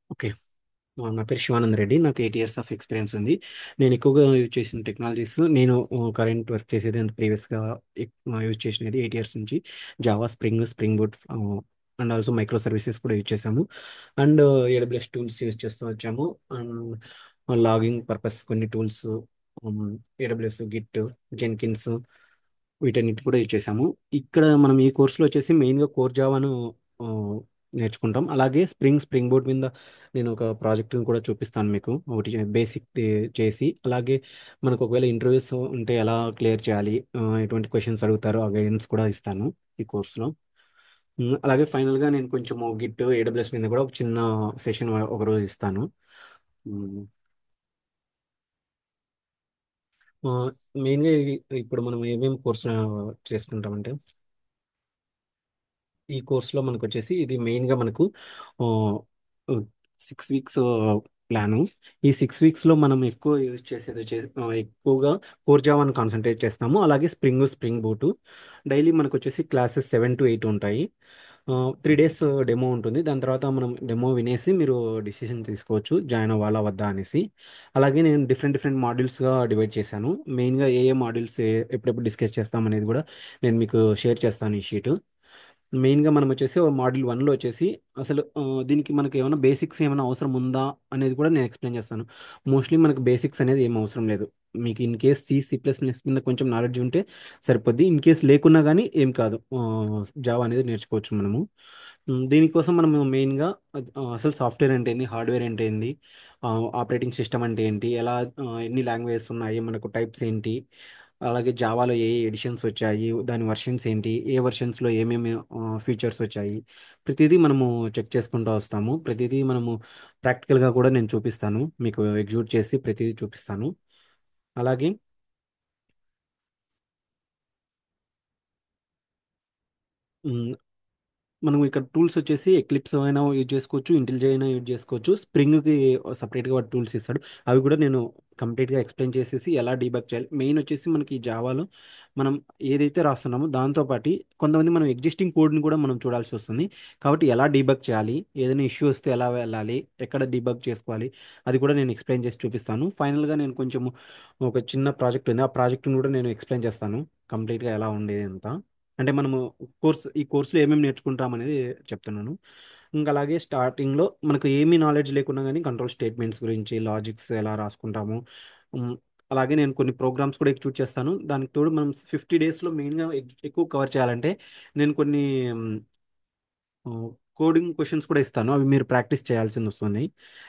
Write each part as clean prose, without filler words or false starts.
Okay. నా పేరు శివానంద్ రెడ్డి. నాకు 8 ఇయర్స్ ఆఫ్ ఎక్స్పీరియన్స్ ఉంది. నేను ఎక్కువగా యూజ్ చేసిన టెక్నాలజీస్ నేను కరెంట్ వర్క్ చేసేది అండ్ ప్రీవియస్‌గా యూజ్ చేసినది 8 ఇయర్స్ నుంచి Java, spring boot and also micro services కూడా యూజ్ చేసాము. అండ్ ఏడబ్ల్యూఎస్ టూల్స్ యూజ్ చేస్తూ వచ్చాము. అండ్ లాగింగ్ పర్పస్ కొన్ని టూల్స్ ఏడబ్ల్యూఎస్, గిట్, జెన్కిన్స్ వీటన్నిటి కూడా యూజ్ చేసాము. ఇక్కడ మనం ఈ కోర్సులో వచ్చేసి మెయిన్‌గా కోర్ జావాను ఆహ్, నేర్చుకుంటాం. అలాగే స్ప్రింగ్ బోర్డ్ మీద నేను ఒక ప్రాజెక్ట్‌ని కూడా చూపిస్తాను మీకు. ఒకటి బేసిక్‌ది చేసి, అలాగే మనకు ఒకవేళ ఇంటర్వ్యూస్ ఉంటే ఎలా క్లియర్ చేయాలి, ఎటువంటి క్వెషన్స్ అడుగుతారో ఆ గైడెన్స్ కూడా ఇస్తాను ఈ కోర్స్‌లో. అలాగే ఫైనల్‌గా నేను కొంచెము గిట్, ఏడబ్ల్యూఎస్ మీద కూడా ఒక చిన్న సెషన్ ఒకరోజు ఇస్తాను. హ్మ్. ఆహ్, మెయిన్‌గా ఇప్పుడు మనం ఏమేమి కోర్స్ చేసుకుంటామంటే ఈ కోర్సులో మనకు వచ్చేసి ఇది మెయిన్గా మనకు 6 వీక్స్ ప్లాను. ఈ 6 వీక్స్లో మనం ఎక్కువ యూజ్ చేసేది వచ్చేసి ఎక్కువగా కోర్ జావాని కాన్సన్ట్రేట్ చేస్తాము. అలాగే స్ప్రింగ్ బూటు డైలీ మనకు వచ్చేసి క్లాసెస్ 7 to 8 ఉంటాయి. 3 days డెమో ఉంటుంది. దాని తర్వాత మనం డెమో వినేసి మీరు డిసిషన్ తీసుకోవచ్చు జాయిన్ అవ్వాలా వద్దా అనేసి. అలాగే నేను డిఫరెంట్ డిఫరెంట్ మాడ్యూల్స్గా డివైడ్ చేశాను. మెయిన్గా ఏ ఏ మాడ్యూల్స్ ఎప్పుడెప్పుడు డిస్కస్ చేస్తాం అనేది కూడా నేను మీకు షేర్ చేస్తాను ఈ షీటు. మెయిన్గా మనం వచ్చేసి మాడ్యూల్ వన్లో వచ్చేసి అసలు దీనికి మనకి ఏమైనా బేసిక్స్ ఏమైనా అవసరం ఉందా అనేది కూడా నేను ఎక్స్ప్లెయిన్ చేస్తాను. మోస్ట్లీ మనకు బేసిక్స్ అనేది ఏం అవసరం లేదు. మీకు in case C plus plus మీద కొంచెం నాలెడ్జ్ ఉంటే సరిపోద్ది. ఇన్ కేస్ లేకున్నా కానీ ఏం కాదు, జావా అనేది నేర్చుకోవచ్చు మనము. దీనికోసం మనం మెయిన్గా అసలు సాఫ్ట్వేర్ అంటే ఏంది, హార్డ్వేర్ అంటే ఏంది, ఆపరేటింగ్ సిస్టమ్ అంటే ఏంటి, ఎలా ఎన్ని లాంగ్వేజెస్ ఉన్నాయి, మనకు టైప్స్ ఏంటి, అలాగే జావాలో ఏ ఏ ఎడిషన్స్ వచ్చాయి, దాని వర్షన్స్ ఏంటి, ఏ వర్షన్స్లో ఏమేమి ఫీచర్స్ వచ్చాయి, ప్రతిదీ మనము చెక్ చేసుకుంటూ వస్తాము. ప్రతిదీ మనము ప్రాక్టికల్గా కూడా నేను చూపిస్తాను మీకు, ఎగ్జిక్యూట్ చేసి ప్రతిదీ చూపిస్తాను. అలాగే మ్, మనం ఇక్కడ టూల్స్ వచ్చేసి ఎక్లిప్స్ అయినా యూజ్ చేసుకోవచ్చు, ఇంటెలిజే అయినా యూజ్ చేసుకోవచ్చు. స్ప్రింగ్కి సపరేట్గా వాడు టూల్స్ ఇస్తాడు. అవి కూడా నేను కంప్లీట్గా ఎక్స్ప్లెయిన్ చేసేసి ఎలా డీబగ్ చేయాలి. మెయిన్ వచ్చేసి మనకి ఈ జావాలో మనం ఏదైతే రాస్తున్నామో దాంతోపాటు కొంతమంది మనం ఎగ్జిస్టింగ్ కోడ్ని కూడా మనం చూడాల్సి వస్తుంది. కాబట్టి ఎలా డీబగ్ చేయాలి, ఏదైనా ఇష్యూ వస్తే ఎలా వెళ్ళాలి, ఎక్కడ డీబగ్ చేసుకోవాలి, అది కూడా నేను ఎక్స్ప్లెయిన్ చేసి చూపిస్తాను. ఫైనల్గా నేను కొంచెం ఒక చిన్న ప్రాజెక్ట్ ఉంది, ఆ ప్రాజెక్ట్ని కూడా నేను ఎక్స్ప్లెయిన్ చేస్తాను కంప్లీట్గా ఎలా ఉండేది అంతా. అంటే మనము ఈ కోర్సులో ఏమేమి నేర్చుకుంటాం అనేది చెప్తున్నాను. ఇంకా అలాగే స్టార్టింగ్లో మనకు ఏమీ నాలెడ్జ్ లేకున్నా కానీ కంట్రోల్ స్టేట్మెంట్స్ గురించి, లాజిక్స్ ఎలా రాసుకుంటాము, ఉమ్, అలాగే నేను కొన్ని ప్రోగ్రామ్స్ కూడా ఎగ్జిక్యూట్ చేస్తాను. దానికి తోడు మనం 50 డేస్లో మెయిన్గా ఎక్కువ కవర్ చేయాలంటే నేను కొన్ని కోడింగ్ క్వశ్చన్స్ కూడా ఇస్తాను. అవి మీరు ప్రాక్టీస్ చేయాల్సింది వస్తుంది.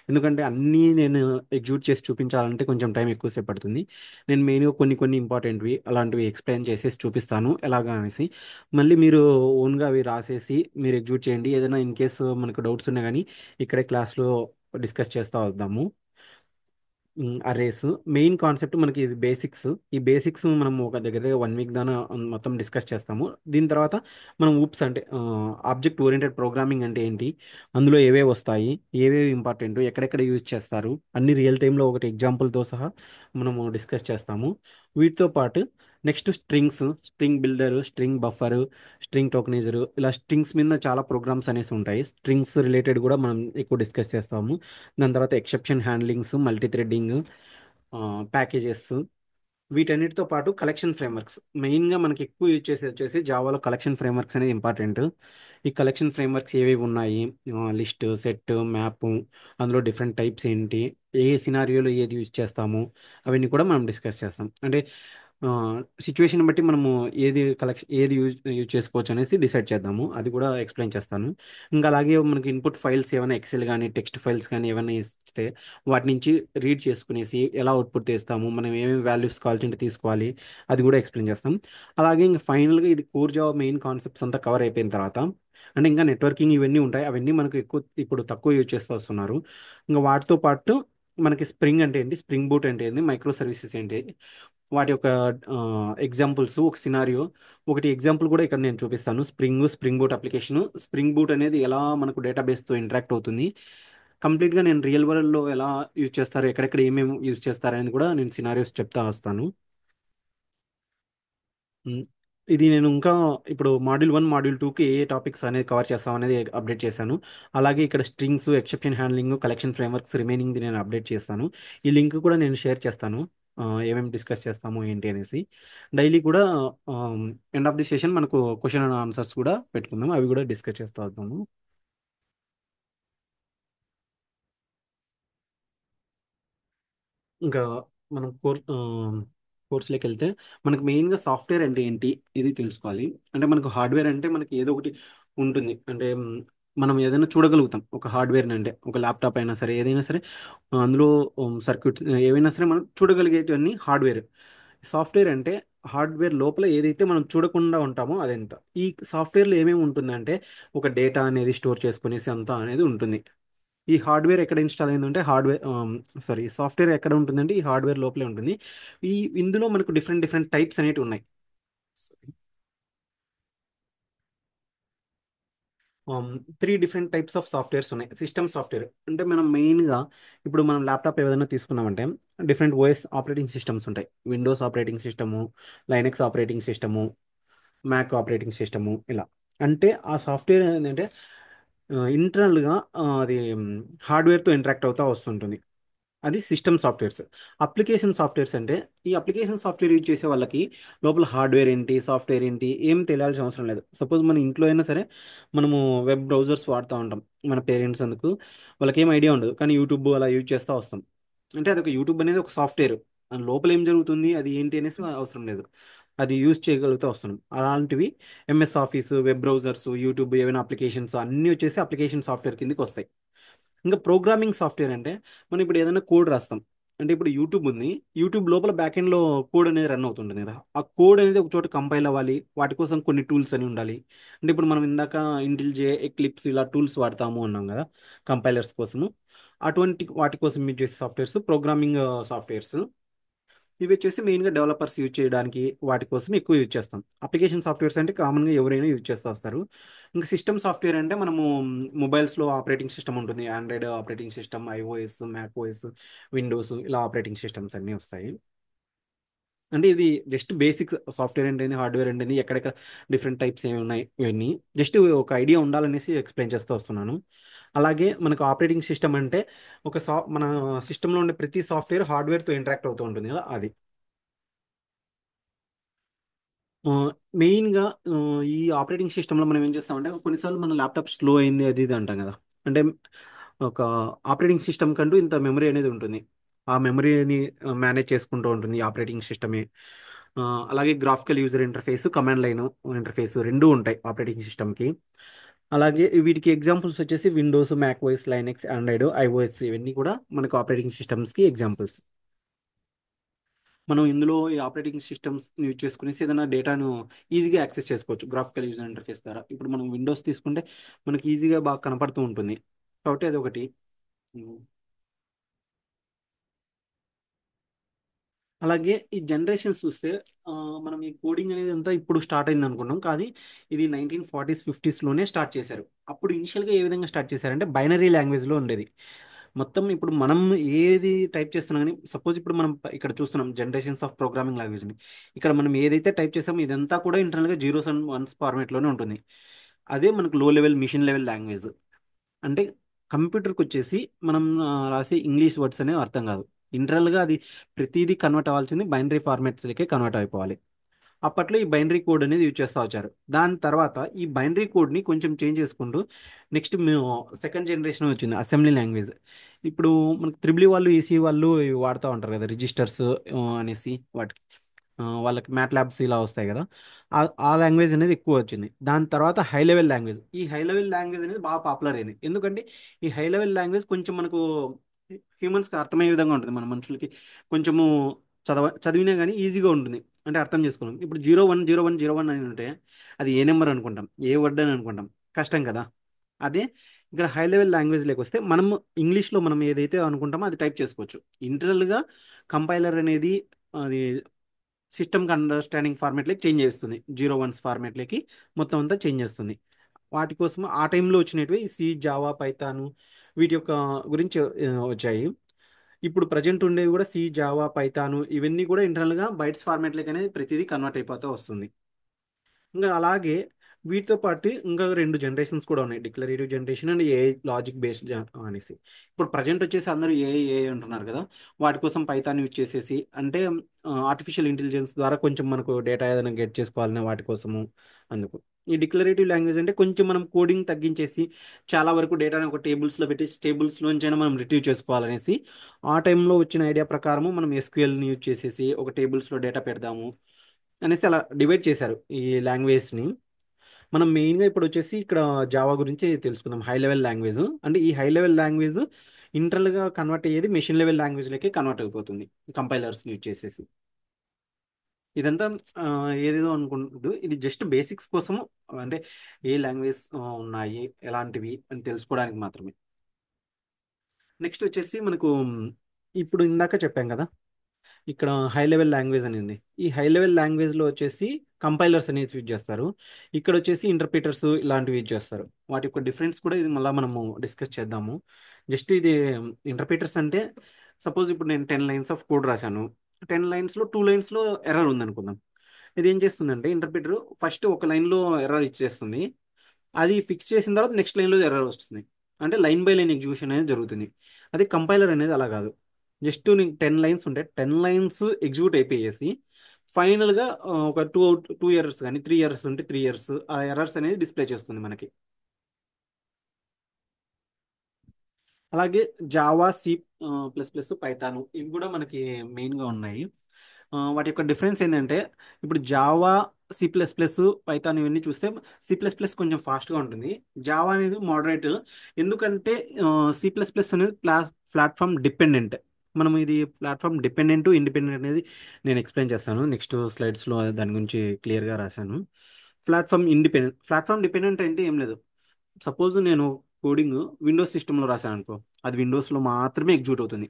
ఎందుకంటే అన్నీ నేను ఎగ్జిక్యూట్ చేసి చూపించాలంటే కొంచెం టైం ఎక్కువసేపు పడుతుంది. నేను మెయిన్గా కొన్ని కొన్ని ఇంపార్టెంట్వి అలాంటివి ఎక్స్ప్లెయిన్ చేసేసి చూపిస్తాను ఎలాగా అనేసి. మళ్ళీ మీరు ఓన్గా అవి రాసేసి మీరు ఎగ్జిక్యూట్ చేయండి. ఏదైనా ఇన్ కేసు మనకు డౌట్స్ ఉన్నా కానీ ఇక్కడే క్లాస్లో డిస్కస్ చేస్తూ వద్దాము. అరేస్ మెయిన్ కాన్సెప్ట్ మనకి ఇది బేసిక్స్. ఈ బేసిక్స్ మనం ఒక దగ్గర దగ్గర 1 వీక్ దాకా మొత్తం డిస్కస్ చేస్తాము. దీని తర్వాత మనం ఊప్స్ అంటే ఆబ్జెక్ట్ ఓరియంటెడ్ ప్రోగ్రామింగ్ అంటే ఏంటి, అందులో ఏవేవి వస్తాయి, ఏవేవి ఇంపార్టెంట్, ఎక్కడెక్కడ యూజ్ చేస్తారు, అన్ని రియల్ టైంలో ఒకటి ఎగ్జాంపుల్తో సహా మనము డిస్కస్ చేస్తాము. వీటితో పాటు next string builder, string buffer, string tokenizer, ఇలా స్ట్రింగ్స్ మీద చాలా ప్రోగ్రామ్స్ అనేసి ఉంటాయి. స్ట్రింగ్స్ రిలేటెడ్ కూడా మనం ఎక్కువ డిస్కస్ చేస్తాము. దాని తర్వాత exception handlings, multi threading, packages, వీటన్నిటితో పాటు కలెక్షన్ ఫ్రేమ్వర్క్స్. మెయిన్గా మనకి ఎక్కువ యూజ్ చేసేది వచ్చేసి జావాలో కలెక్షన్ ఫ్రేమ్వర్క్స్ అనేది ఇంపార్టెంట్. ఈ కలెక్షన్ ఫ్రేమ్వర్క్స్ ఏవేవి ఉన్నాయి, లిస్ట్, సెట్, మ్యాప్, అందులో డిఫరెంట్ టైప్స్ ఏంటి, ఏ సినారియోలో ఏది యూజ్ చేస్తాము, అవన్నీ కూడా మనం డిస్కస్ చేస్తాం. అంటే సిచ్యువేషన్ బట్టి మనము ఏది యూజ్ యూజ్ చేసుకోవచ్చు అనేసి డిసైడ్ చేద్దాము. అది కూడా ఎక్స్ప్లెయిన్ చేస్తాను. ఇంకా అలాగే మనకి ఇన్పుట్ ఫైల్స్ ఏమైనా ఎక్సెల్ కానీ టెక్స్ట్ ఫైల్స్ కానీ ఏమైనా ఇస్తే వాటి నుంచి రీడ్ చేసుకునేసి ఎలా అవుట్పుట్ తెస్తాము, మనం ఏమేమి వాల్యూస్ కావాల్సి ఉంటే తీసుకోవాలి, అది కూడా ఎక్స్ప్లెయిన్ చేస్తాం. అలాగే ఇంకా ఫైనల్గా ఇది కోర్ జావా మెయిన్ కాన్సెప్ట్స్ అంతా కవర్ అయిపోయిన తర్వాత అంటే ఇంకా నెట్వర్కింగ్ ఇవన్నీ ఉంటాయి. అవన్నీ మనకు ఎక్కువ ఇప్పుడు తక్కువ యూజ్ చేస్తూ వస్తున్నారు. ఇంకా వాటితో పాటు మనకి స్ప్రింగ్ అంటే ఏంటి, స్ప్రింగ్ బూట్ అంటే ఏంటి, మైక్రో సర్వీసెస్ ఏంటి, వాటి యొక్క ఎగ్జాంపుల్స్, ఒక సినారియో, ఒకటి ఎగ్జాంపుల్ కూడా ఇక్కడ నేను చూపిస్తాను. Spring boot application, spring boot అనేది ఎలా మనకు డేటాబేస్తో ఇంటరాక్ట్ అవుతుంది, కంప్లీట్గా నేను రియల్ వరల్డ్లో ఎలా యూజ్ చేస్తారు, ఎక్కడెక్కడ ఏమేమి యూజ్ చేస్తారు అనేది కూడా నేను సినారియోస్ చెప్తా వస్తాను. ఇది నేను ఇంకా ఇప్పుడు మాడ్యూల్ 1 మాడ్యూల్ 2కి ఏ ఏ టాపిక్స్ అనేది కవర్ చేస్తాం అనేది అప్డేట్ చేశాను. అలాగే ఇక్కడ strings, exception handling, collection frameworks రిమైనింగ్ది నేను అప్డేట్ చేస్తాను. ఈ లింక్ కూడా నేను షేర్ చేస్తాను. ఏమేమి డిస్కస్ చేస్తాము ఏంటి అనేసి డైలీ కూడా ఎండ్ ఆఫ్ ది సెషన్ మనకు క్వశ్చన్ అండ్ ఆన్సర్స్ కూడా పెట్టుకుందాం, అవి కూడా డిస్కస్ చేస్తూ వద్దాము. ఇంకా మనం కోర్సులోకి వెళ్తే మనకు మెయిన్గా సాఫ్ట్వేర్ అంటే ఏంటి ఇది తెలుసుకోవాలి. అంటే మనకు హార్డ్వేర్ అంటే మనకి ఏదో ఒకటి ఉంటుంది. అంటే మనం ఏదైనా చూడగలుగుతాం ఒక హార్డ్వేర్ అంటే ఒక ల్యాప్టాప్ అయినా సరే ఏదైనా సరే అందులో సర్క్యూట్స్ ఏవైనా సరే మనం చూడగలిగేటివన్నీ హార్డ్వేర్. సాఫ్ట్వేర్ అంటే హార్డ్వేర్ లోపల ఏదైతే మనం చూడకుండా ఉంటామో అదంతా. ఈ సాఫ్ట్వేర్లో ఏమేమి ఉంటుందంటే ఒక డేటా అనేది స్టోర్ చేసుకునేసి అంతా అనేది ఉంటుంది. ఈ హార్డ్వేర్ ఎక్కడ ఇన్స్టాల్ అయిందంటే సారీ, సాఫ్ట్వేర్ ఎక్కడ ఉంటుందంటే ఈ హార్డ్వేర్ లోపలే ఉంటుంది. ఈ ఇందులో మనకు డిఫరెంట్ డిఫరెంట్ టైప్స్ అనేవి ఉన్నాయి. Three different types of softwares ఉన్నాయి. సిస్టమ్ సాఫ్ట్వేర్ అంటే మనం మెయిన్గా ఇప్పుడు మనం ల్యాప్టాప్ ఏదైనా తీసుకున్నామంటే డిఫరెంట్ ఓఎస్ ఆపరేటింగ్ సిస్టమ్స్ ఉంటాయి. Windows operating system, Linux operating system, Mac operating system ఇలా. అంటే ఆ సాఫ్ట్వేర్ ఏంటంటే ఇంటర్నల్గా అది హార్డ్వేర్తో ఇంటరాక్ట్ అవుతూ వస్తుంటుంది. అది సిస్టమ్ సాఫ్ట్వేర్స్. అప్లికేషన్ సాఫ్ట్వేర్స్ అంటే ఈ అప్లికేషన్ సాఫ్ట్వేర్ యూజ్ చేసే వాళ్ళకి లోపల హార్డ్వేర్ ఏంటి, సాఫ్ట్వేర్ ఏంటి ఏం తెలియాల్సిన అవసరం లేదు. సపోజ్ మన ఇంట్లో అయినా సరే మనము వెబ్ బ్రౌజర్స్ వాడుతూ ఉంటాం. మన పేరెంట్స్ అందుకు వాళ్ళకి ఏం ఐడియా ఉండదు, కానీ యూట్యూబ్ అలా యూజ్ చేస్తూ వస్తాం. అంటే అది ఒక యూట్యూబ్ అనేది ఒక సాఫ్ట్వేర్. దాని లోపల ఏం జరుగుతుంది అది ఏంటి అనేసి అవసరం లేదు, అది యూజ్ చేయగలుగుతూ వస్తున్నాం. అలాంటివి MS office, web browsers, YouTube ఏవైనా అప్లికేషన్స్ అన్నీ వచ్చేసి అప్లికేషన్ సాఫ్ట్వేర్ కిందకి వస్తాయి. ఇంకా ప్రోగ్రామింగ్ సాఫ్ట్వేర్ అంటే మనం ఇప్పుడు ఏదైనా కోడ్ రాస్తాం. అంటే ఇప్పుడు యూట్యూబ్ ఉంది, యూట్యూబ్ లోపల బ్యాక్ ఎండ్లో కోడ్ అనేది రన్ అవుతుంటుంది కదా. ఆ కోడ్ అనేది ఒక చోట కంపైల్ అవ్వాలి, వాటి కోసం కొన్ని టూల్స్ అని ఉండాలి. అంటే ఇప్పుడు మనం ఇందాక ఇంటిల్జే, ఎక్లిప్స్ ఇలా టూల్స్ వాడతాము అన్నాం కదా కంపైలర్స్ కోసము. అటువంటి వాటి కోసం యూజ్ చేసే సాఫ్ట్వేర్స్ ప్రోగ్రామింగ్ సాఫ్ట్వేర్స్. ఇవి వచ్చేసి మెయిన్గా డెవలపర్స్ యూజ్ చేయడానికి వాటి కోసం ఎక్కువ యూజ్ చేస్తాం. అప్లికేషన్ సాఫ్ట్వేర్స్ అంటే కామన్గా ఎవరైనా యూజ్ చేస్తూ వస్తారు. ఇంకా సిస్టమ్ సాఫ్ట్వేర్ అంటే మనము మొబైల్స్లో ఆపరేటింగ్ సిస్టమ్ ఉంటుంది, Android operating system, iOS, Mac OS, Windows ఇలా ఆపరేటింగ్ సిస్టమ్స్ అన్నీ వస్తాయి. అంటే ఇది జస్ట్ బేసిక్స్. సాఫ్ట్వేర్ ఏంటిది, హార్డ్వేర్ ఏంటిది, ఎక్కడెక్కడ డిఫరెంట్ టైప్స్ ఏమి ఉన్నాయి ఇవన్నీ జస్ట్ ఒక ఐడియా ఉండాలనేసి ఎక్స్ప్లెయిన్ చేస్తూ వస్తున్నాను. అలాగే మనకు ఆపరేటింగ్ సిస్టమ్ అంటే మన సిస్టంలో ఉండే ప్రతి సాఫ్ట్వేర్ హార్డ్వేర్తో ఇంటరాక్ట్ అవుతూ ఉంటుంది కదా అది. ఆ, మెయిన్గా ఈ ఆపరేటింగ్ సిస్టంలో మనం ఏం చేస్తామంటే కొన్నిసార్లు మన ల్యాప్టాప్ స్లో అయింది అది ఇది అంటాం కదా. అంటే ఒక ఆపరేటింగ్ సిస్టమ్ కంటూ ఇంత మెమరీ అనేది ఉంటుంది. ఆ మెమరీని మేనేజ్ చేసుకుంటూ ఉంటుంది ఈ ఆపరేటింగ్ సిస్టమే. ఆ, అలాగే graphical user interface, command line interface రెండూ ఉంటాయి ఆపరేటింగ్ సిస్టమ్కి. అలాగే వీటికి ఎగ్జాంపుల్స్ వచ్చేసి Windows, Mac OS, Linux, Android, iOS ఇవన్నీ కూడా మనకు ఆపరేటింగ్ సిస్టమ్స్కి ఎగ్జాంపుల్స్. మనం ఇందులో ఈ ఆపరేటింగ్ సిస్టమ్స్ యూజ్ చేసుకునేసి ఏదైనా డేటాను ఈజీగా యాక్సెస్ చేసుకోవచ్చు గ్రాఫికల్ యూజర్ ఇంటర్ఫేస్ ద్వారా. ఇప్పుడు మనం విండోస్ తీసుకుంటే మనకి ఈజీగా బాగా కనపడుతూ ఉంటుంది కాబట్టి అది ఒకటి. ఉమ్. అలాగే ఈ జనరేషన్స్ చూస్తే ఆ, మనం ఈ కోడింగ్ అనేది అంతా ఇప్పుడు స్టార్ట్ అయింది అనుకున్నాం, కానీ ఇది 1940s 50sలోనే స్టార్ట్ చేశారు. అప్పుడు ఇనిషియల్గా ఏ విధంగా స్టార్ట్ చేశారంటే బైనరీ లాంగ్వేజ్లో ఉండేది మొత్తం. ఇప్పుడు మనం ఏది టైప్ చేస్తున్నాం కానీ సపోజ్ ఇప్పుడు మనం ఇక్కడ చూస్తున్నాం జనరేషన్స్ ఆఫ్ ప్రోగ్రామింగ్ లాంగ్వేజ్ని. ఇక్కడ మనం ఏదైతే టైప్ చేసామో ఇదంతా కూడా ఇంటర్నల్గా జీరోస్ అండ్ వన్స్ ఫార్మేట్లోనే ఉంటుంది. అదే మనకు లో లెవెల్ మిషన్ లెవెల్ లాంగ్వేజ్. అంటే కంప్యూటర్కి వచ్చేసి మనం రాసే ఇంగ్లీష్ వర్డ్స్ అనేవి అర్థం కాదు. ఇంటర్నల్గా అది ప్రతిదీ కన్వర్ట్ అవ్వాల్సింది బైనరీ ఫార్మాట్స్లకే కన్వర్ట్ అయిపోవాలి. అప్పట్లో ఈ బైనరీ కోడ్ అనేది యూజ్ చేస్తూ వచ్చారు. దాని తర్వాత ఈ బైనరీ కోడ్ని కొంచెం చేంజ్ చేసుకుంటూ నెక్స్ట్ మేము సెకండ్ జనరేషన్ వచ్చింది అసెంబ్లీ లాంగ్వేజ్. ఇప్పుడు మనకు త్రిబుల్ వాళ్ళు, ఈసీ వాళ్ళు ఇవి వాడుతూ ఉంటారు కదా రిజిస్టర్స్ అనేసి వాటికి. వాళ్ళకి మ్యాట్ ల్యాబ్స్ ఇలా వస్తాయి కదా. ఆ ఆ లాంగ్వేజ్ అనేది ఎక్కువ వచ్చింది. దాని తర్వాత హై లెవెల్ లాంగ్వేజ్. ఈ హై లెవెల్ లాంగ్వేజ్ అనేది బాగా పాపులర్ అయింది. ఎందుకంటే ఈ హై లెవెల్ లాంగ్వేజ్ కొంచెం మనకు హ్యూమన్స్కి అర్థమయ్యే విధంగా ఉంటుంది, మన మనుషులకి కొంచెము చదివినా కానీ ఈజీగా ఉంటుంది. అంటే అర్థం చేసుకున్నాం. ఇప్పుడు 010101 అని ఉంటే అది ఏ నెంబర్ అనుకుంటాం, ఏ వర్డ్ అని అనుకుంటాం, కష్టం కదా. అదే ఇక్కడ హై లెవెల్ లాంగ్వేజ్లోకి వస్తే మనం ఇంగ్లీష్లో మనం ఏదైతే అనుకుంటామో అది టైప్ చేసుకోవచ్చు. ఇంటర్నల్గా కంపైలర్ అనేది అది సిస్టమ్కి అండర్స్టాండింగ్ ఫార్మేట్లోకి చేంజ్ చేస్తుంది, 01s ఫార్మేట్లోకి మొత్తం అంతా చేంజ్ చేస్తుంది. వాటి కోసం ఆ టైంలో వచ్చినవి ఈ సి, జావా, పైథాను వీటి యొక్క గురించి వచ్చాయి. ఇప్పుడు ప్రజెంట్ ఉండేవి కూడా సి, జావా, పైథాను ఇవన్నీ కూడా ఇంటర్నల్గా బైట్స్ ఫార్మాట్లోకి అనేది ప్రతిదీ కన్వర్ట్ అయిపోతూ వస్తుంది. ఇంకా అలాగే వీటితో పాటు ఇంకా రెండు జనరేషన్స్ కూడా ఉన్నాయి, declarative generation and AI logic based అనేసి. ఇప్పుడు ప్రజెంట్ వచ్చేసి అందరూ ఏఐ అంటున్నారు కదా, వాటి కోసం పైథాన్ యూజ్ చేసేసి అంటే ఆర్టిఫిషియల్ ఇంటెలిజెన్స్ ద్వారా కొంచెం మనకు డేటా ఏదైనా గెట్ చేసుకోవాలనే వాటి కోసము. అందుకు ఈ డిక్లరేటివ్ లాంగ్వేజ్ అంటే కొంచెం మనం కోడింగ్ తగ్గించేసి చాలా వరకు డేటాని ఒక టేబుల్స్లో పెట్టి టేబుల్స్లోంచైనా మనం రిట్రీవ్ చేసుకోవాలనేసి ఆ టైంలో వచ్చిన ఐడియా ప్రకారము మనం ఎస్క్యూఎల్ని యూజ్ చేసేసి ఒక టేబుల్స్లో డేటా పెడదాము అనేసి అలా డివైడ్ చేశారు ఈ లాంగ్వేజ్ని. మనం మెయిన్గా ఇప్పుడు వచ్చేసి ఇక్కడ జావా గురించి తెలుసుకుందాం. హై లెవెల్ లాంగ్వేజ్ అంటే ఈ హై లెవెల్ లాంగ్వేజ్ ఇంటర్నల్గా కన్వర్ట్ అయ్యేది మెషిన్ లెవెల్ లాంగ్వేజ్లోకి కన్వర్ట్ అయిపోతుంది కంపైలర్స్ యూజ్ చేసేసి. ఇదంతా ఆ, ఏదేదో అనుకుంటుంది, ఇది జస్ట్ బేసిక్స్ కోసము. అంటే ఏ లాంగ్వేజ్ ఉన్నాయి ఎలాంటివి అని తెలుసుకోవడానికి మాత్రమే. నెక్స్ట్ వచ్చేసి మనకు ఇప్పుడు ఇందాక చెప్పాం కదా, ఇక్కడ హై లెవెల్ లాంగ్వేజ్ అనేది. ఈ హై లెవెల్ లాంగ్వేజ్లో వచ్చేసి కంపైలర్స్ అనేది యూజ్ చేస్తారు, ఇక్కడ వచ్చేసి ఇంటర్ప్రిటర్స్ ఇలాంటివి యూజ్ చేస్తారు. వాటి యొక్క డిఫరెన్స్ కూడా ఇది మళ్ళీ మనము డిస్కస్ చేద్దాము. జస్ట్ ఇది ఇంటర్ప్రిటర్స్ అంటే సపోజ్ ఇప్పుడు నేను 10 లైన్స్ ఆఫ్ కోడ్ రాశాను, 10 లైన్స్లో 2 లైన్స్లో ఎర్రర్ ఉందనుకుందాం. ఇది ఏం చేస్తుందంటే ఇంటర్ప్రిటర్ ఫస్ట్ ఒక లైన్లో ఎర్రర్ ఇచ్చేస్తుంది, అది ఫిక్స్ చేసిన తర్వాత నెక్స్ట్ లైన్లో ఎర్రర్ వస్తుంది. అంటే లైన్ బై లైన్ ఎగ్జిక్యూషన్ అనేది జరుగుతుంది. అది కంపైలర్ అనేది అలా కాదు, జస్ట్ నీకు 10 లైన్స్ ఉంటే 10 లైన్స్ ఎగ్జిక్యూట్ అయిపోయేసి ఫైనల్గా ఒక టూ ఇయర్స్ కానీ 3 ఇయర్స్ ఉంటే 3 ఇయర్స్ ఆ ఎర్రర్స్ అనేది డిస్ప్లే చేస్తుంది మనకి. అలాగే Java, C plus plus, Python ఇవి కూడా మనకి మెయిన్గా ఉన్నాయి. వాటి యొక్క డిఫరెన్స్ ఏంటంటే ఇప్పుడు Java, C plus plus, Python ఇవన్నీ చూస్తే సి ప్లస్ ప్లస్ కొంచెం ఫాస్ట్గా ఉంటుంది, జావా అనేది మోడరేట్. ఎందుకంటే సి ప్లస్ ప్లస్ అనేది ప్లాట్ఫామ్ డిపెండెంట్. మనం ఇది ప్లాట్ఫామ్ డిపెండెంట్ ఇండిపెండెంట్ అనేది నేను ఎక్స్ప్లెయిన్ చేస్తాను నెక్స్ట్ స్లైడ్స్లో, దాని గురించి క్లియర్గా రాశాను. ప్లాట్ఫామ్ డిపెండెంట్ అంటే ఏం లేదు. సపోజ్ నేను కోడింగ్ విండోస్ సిస్టంలో రాశాను అనుకో, అది విండోస్లో మాత్రమే ఎగ్జిక్యూట్ అవుతుంది.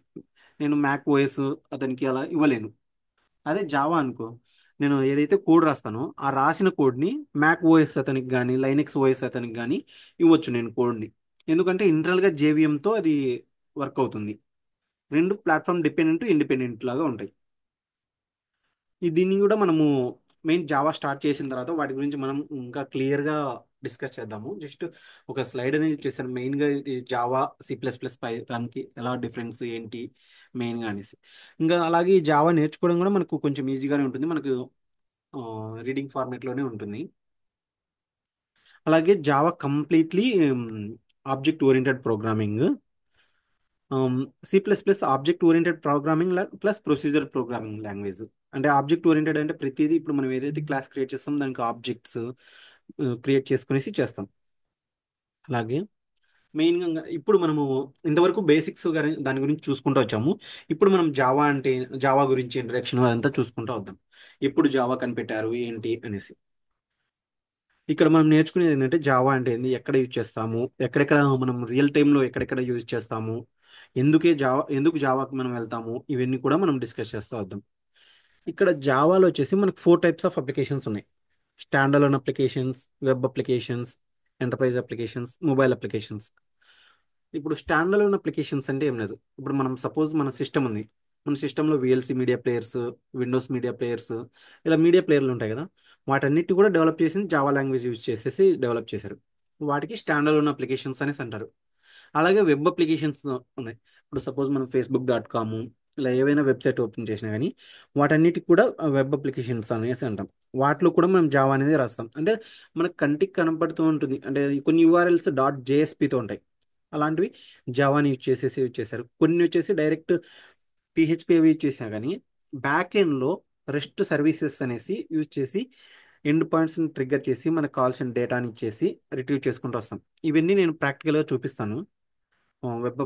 నేను మ్యాక్ ఓఎస్ అతనికి అలా ఇవ్వలేను. అదే జావా అనుకో, నేను ఏదైతే కోడ్ రాస్తానో ఆ రాసిన కోడ్ని మ్యాక్ ఓఎస్ అతనికి కానీ లైనెక్స్ ఓఎస్ అతనికి కానీ ఇవ్వచ్చు నేను కోడ్ని. ఎందుకంటే ఇంటర్నల్గా జేవిఎంతో అది వర్క్ అవుతుంది. రెండు ప్లాట్ఫామ్ డిపెండెంట్ ఇండిపెండెంట్ లాగా ఉంటాయి. దీన్ని కూడా మనము మెయిన్ జావా స్టార్ట్ చేసిన తర్వాత వాటి గురించి మనం ఇంకా క్లియర్గా డిస్కస్ చేద్దాము. జస్ట్ ఒక స్లైడ్ అనేది చేశాను మెయిన్గా, ఇది జావా, సి ప్లస్ ప్లస్, పైథాన్కి ఎలా డిఫరెన్స్ ఏంటి మెయిన్గా అనేసి. ఇంకా అలాగే ఈ జావా నేర్చుకోవడం కూడా మనకు కొంచెం ఈజీగానే ఉంటుంది, మనకు రీడింగ్ ఫార్మేట్లోనే ఉంటుంది. అలాగే Java completely object oriented programming, C plus plus object oriented programming plus procedure programming language. అంటే ఆబ్జెక్ట్ ఓరియంటెడ్ అంటే ప్రతిదీ ఇప్పుడు మనం ఏదైతే క్లాస్ క్రియేట్ చేస్తాం దానికి ఆబ్జెక్ట్స్ క్రియేట్ చేసుకునేసి చేస్తాం. అలాగే మెయిన్గా ఇప్పుడు మనము ఇంతవరకు బేసిక్స్ దాని గురించి చూసుకుంటూ వచ్చాము. ఇప్పుడు మనం జావా అంటే జావా గురించి ఇంట్రడక్షన్ అదంతా చూసుకుంటూ వద్దాం. ఎప్పుడు జావా కనిపెట్టారు ఏంటి అనేసి. ఇక్కడ మనం నేర్చుకునేది ఏంటంటే జావా అంటే ఏంది, ఎక్కడ యూజ్ చేస్తాము, ఎక్కడెక్కడ మనం రియల్ టైంలో ఎక్కడెక్కడ యూజ్ చేస్తాము, ఎందుకు జావాకి మనం వెళ్తాము, ఇవన్నీ కూడా మనం డిస్కస్ చేస్తూ వద్దాం. ఇక్కడ జావాలో వచ్చేసి మనకు 4 టైప్స్ ఆఫ్ అప్లికేషన్స్ ఉన్నాయి: stand alone applications, web applications, enterprise applications, mobile applications. ఇప్పుడు స్టాండ్ అలోన్ అప్లికేషన్స్ అంటే ఏం లేదు, ఇప్పుడు మనం సపోజ్ మన సిస్టమ్ ఉంది, మన సిస్టంలో VLC media players, Windows media players, ఇలా మీడియా ప్లేయర్లు ఉంటాయి కదా, వాటన్నిటి కూడా డెవలప్ చేసి జావా లాంగ్వేజ్ యూజ్ చేసేసి డెవలప్ చేశారు. వాటికి స్టాండ్ అలోన్ అప్లికేషన్స్ అనేసి అంటారు. అలాగే వెబ్ అప్లికేషన్స్ ఉన్నాయి. ఇప్పుడు సపోజ్ మనం Facebook.com ఇలా ఏవైనా వెబ్సైట్ ఓపెన్ చేసినా కానీ వాటన్నిటికి కూడా వెబ్ అప్లికేషన్స్ అనేసి అంటాం. వాటిలో కూడా మనం జావా అనేది రాస్తాం. అంటే మనకు కంటికి కనపడుతూ ఉంటుంది, అంటే కొన్ని యూఆర్ఎల్స్ .jspతో ఉంటాయి, అలాంటివి జావాని యూజ్ చేశారు. కొన్ని వచ్చేసి డైరెక్ట్ పిహెచ్పి అవి యూజ్ చేసినా కానీ బ్యాక్ ఎండ్లో రెస్ట్ సర్వీసెస్ అనేసి యూజ్ చేసి ఎండ్ పాయింట్స్ని ట్రిగ్గర్ చేసి మనకు కావాల్సిన డేటాని ఇచ్చేసి రిట్రీవ్ చేసుకుంటూ వస్తాం. ఇవన్నీ నేను ప్రాక్టికల్గా చూపిస్తాను. వెబ్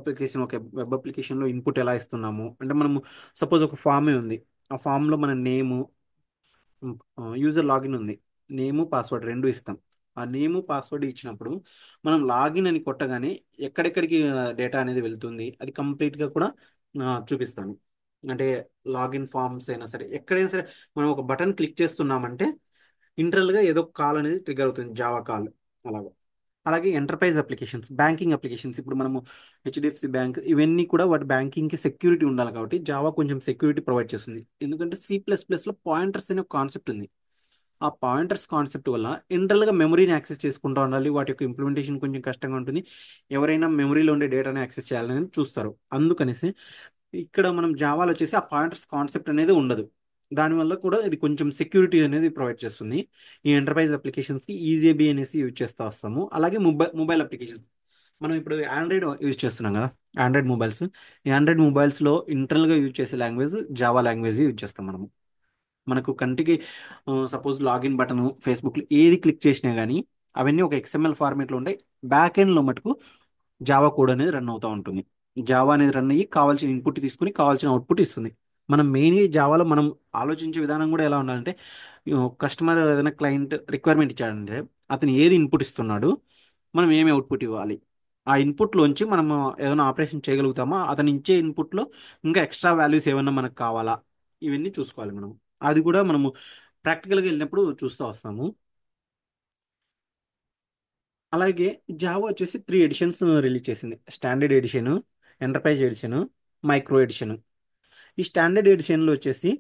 అప్లికేషన్లో ఇన్పుట్ ఎలా ఇస్తున్నాము అంటే మనము సపోజ్ ఒక ఫామే ఉంది, ఆ ఫామ్లో మన నేము, యూజర్ లాగిన్ ఉంది, నేము పాస్వర్డ్ రెండు ఇస్తాం. ఆ నేము పాస్వర్డ్ ఇచ్చినప్పుడు మనం లాగిన్ అని కొట్టగానే ఎక్కడెక్కడికి డేటా అనేది వెళ్తుంది అది కంప్లీట్గా కూడా చూపిస్తాను. అంటే లాగిన్ ఫామ్స్ అయినా సరే ఎక్కడైనా సరే మనం ఒక బటన్ క్లిక్ చేస్తున్నామంటే ఇంటర్నల్గా ఏదో కాల్ అనేది ట్రిగర్ అవుతుంది, జావా కాల్ అలాగా. అలాగే ఎంటర్ప్రైజ్ అప్లికేషన్స్, బ్యాంకింగ్ అప్లికేషన్స్, ఇప్పుడు మనము హెచ్డిఎఫ్సి బ్యాంక్ ఇవన్నీ కూడా వాటి బ్యాంకింగ్కి సెక్యూరిటీ ఉండాలి కాబట్టి జావా కొంచెం సెక్యూరిటీ ప్రొవైడ్ చేస్తుంది. ఎందుకంటే సి ప్లస్ ప్లస్లో పాయింటర్స్ అనే ఒక కాన్సెప్ట్ ఉంది, ఆ పాయింటర్స్ కాన్సెప్ట్ వల్ల ఇంటర్నల్గా మెమరీని యాక్సెస్ చేసుకుంటూ ఉండాలి. వాటి యొక్క ఇంప్లిమెంటేషన్ కొంచెం కష్టంగా ఉంటుంది. ఎవరైనా మెమరీలో ఉండే డేటాని యాక్సెస్ చేయాలని చూస్తారు. అందుకనేసి ఇక్కడ మనం జావాలో వచ్చేసి ఆ పాయింటర్స్ కాన్సెప్ట్ అనేది ఉండదు. దానివల్ల కూడా ఇది కొంచెం సెక్యూరిటీ అనేది ప్రొవైడ్ చేస్తుంది. ఈ ఎంటర్ప్రైజ్ అప్లికేషన్స్కి ఈజీబీ అనేసి యూజ్ చేస్తూ వస్తాము. అలాగే మొబైల్ అప్లికేషన్స్ మనం ఇప్పుడు ఆండ్రాయిడ్ యూజ్ చేస్తున్నాం కదా, ఆండ్రాయిడ్ మొబైల్స్. ఈ ఆండ్రాయిడ్ మొబైల్స్లో ఇంటర్నల్గా యూజ్ చేసే లాంగ్వేజ్ జావా లాంగ్వేజ్ యూజ్ చేస్తాం మనము. మనకు కంటికి సపోజ్ లాగిన్ బటన్ ఫేస్బుక్లో ఏది క్లిక్ చేసినా కానీ అవన్నీ ఒక ఎక్స్ఎంఎల్ ఫార్మేట్లో ఉంటాయి. బ్యాక్ ఎండ్లో మటుకు జావా కోడ్ అనేది రన్ అవుతూ ఉంటుంది. జావా అనేది రన్ అయ్యి కావాల్సిన ఇన్పుట్ తీసుకుని కావాల్సిన అవుట్పుట్ ఇస్తుంది. మనం మెయిన్ జావాలో మనం ఆలోచించే విధానం కూడా ఎలా ఉండాలంటే, కస్టమర్ ఏదైనా క్లయింట్ రిక్వైర్మెంట్ ఇచ్చాడంటే అతను ఏది ఇన్పుట్ ఇస్తున్నాడు, మనం ఏమి అవుట్పుట్ ఇవ్వాలి, ఆ ఇన్పుట్లోంచి మనం ఏదైనా ఆపరేషన్ చేయగలుగుతామా, అతను ఇచ్చే ఇన్పుట్లో ఇంకా ఎక్స్ట్రా వాల్యూస్ ఏమన్నా మనకు కావాలా, ఇవన్నీ చూసుకోవాలి మనం. అది కూడా మనము ప్రాక్టికల్గా వెళ్ళినప్పుడు చూస్తూ వస్తాము. అలాగే జావా వచ్చేసి 3 ఎడిషన్స్ రిలీజ్ చేసింది. Standard edition, enterprise edition, micro edition. ఈ స్టాండర్డ్ ఎడిషన్లో వచ్చేసి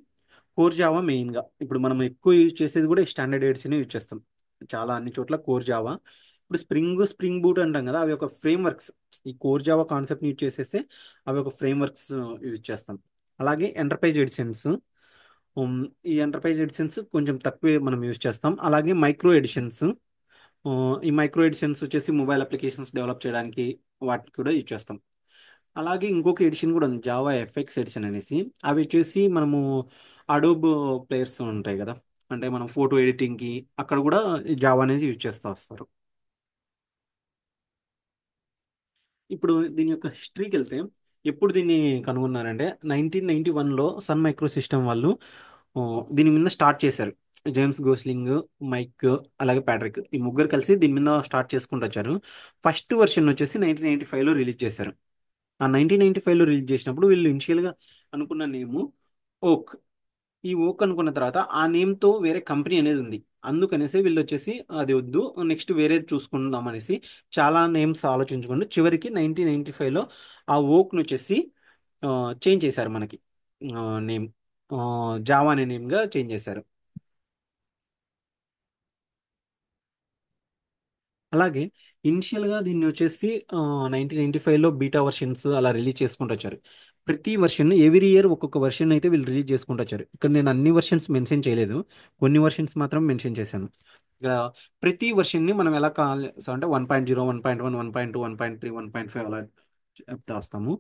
కోర్ జావా మెయిన్గా ఇప్పుడు మనం ఎక్కువ యూజ్ చేసేది కూడా ఈ స్టాండర్డ్ ఎడిషన్ యూజ్ చేస్తాం. చాలా అన్ని చోట్ల కోర్ జావా. ఇప్పుడు స్ప్రింగ్ బూట్ అంటాం కదా, అవి ఒక ఫ్రేమ్ వర్క్స్. ఈ కోర్ జావా కాన్సెప్ట్ని యూజ్ చేసేస్తే అవి ఒక ఫ్రేమ్ వర్క్స్ యూజ్ చేస్తాం. అలాగే ఎంటర్ప్రైజ్ ఎడిషన్స్, ఈ ఎంటర్ప్రైజ్ ఎడిషన్స్ కొంచెం తక్కువే మనం యూజ్ చేస్తాం. అలాగే మైక్రో ఎడిషన్స్, ఈ మైక్రో ఎడిషన్స్ వచ్చేసి మొబైల్ అప్లికేషన్స్ డెవలప్ చేయడానికి వాటికి కూడా యూజ్ చేస్తాం. అలాగే ఇంకొక ఎడిషన్ కూడా ఉంది, జావా ఎఫ్ఎక్స్ ఎడిషన్ అనేసి. అవి వచ్చేసి మనము అడోబ్ ప్లేయర్స్ ఉంటాయి కదా, అంటే మనం ఫోటో ఎడిటింగ్కి అక్కడ కూడా జావా అనేది యూజ్ చేస్తూ వస్తారు. ఇప్పుడు దీని యొక్క హిస్టరీకి వెళ్తే ఎప్పుడు దీన్ని కనుగొన్నారంటే 1991లో సన్ మైక్రో సిస్టమ్ వాళ్ళు ఆ, దీని మీద స్టార్ట్ చేశారు. జేమ్స్ గోస్లింగ్, మైక్, అలాగే ప్యాట్రిక్, ఈ ముగ్గురు కలిసి దీని మీద స్టార్ట్ చేసుకుంటూ వచ్చారు. ఫస్ట్ వర్షన్ వచ్చేసి 1995లో రిలీజ్ చేశారు. ఆ 1995లో రిలీజ్ చేసినప్పుడు వీళ్ళు ఇనిషియల్గా అనుకున్న నేము ఓక్. ఈ ఓక్ అనుకున్న తర్వాత ఆ నేమ్తో వేరే కంపెనీ అనేది ఉంది. అందుకనేసి వీళ్ళు వచ్చేసి అది వద్దు, నెక్స్ట్ వేరేది చూసుకుందాం అనేసి చాలా నేమ్స్ ఆలోచించుకుంటూ చివరికి 1995లో ఆ ఓక్ను వచ్చేసి చేంజ్ చేశారు మనకి నేమ్, జావా అనే నేమ్గా చేంజ్ చేశారు. అలాగే ఇనిషియల్గా దీన్ని వచ్చేసి 1995లో బీటా వర్షన్స్ అలా రిలీజ్ చేసుకుంటూ వచ్చారు. ప్రతి వర్షన్ ఎవ్రీ ఇయర్ ఒక్కొక్క వర్షన్ అయితే వీళ్ళు రిలీజ్ చేసుకుంటూ వచ్చారు. ఇక్కడ నేను అన్ని వర్షన్స్ మెన్షన్ చేయలేదు, కొన్ని వర్షన్స్ మాత్రం మెన్షన్ చేశాను. ఇక్కడ ప్రతి వర్షన్ని మనం ఎలా కావాలి అంటే 1.0, 1.1, 1.2, 1.3, 1.5 అలా చెప్తా వస్తాము.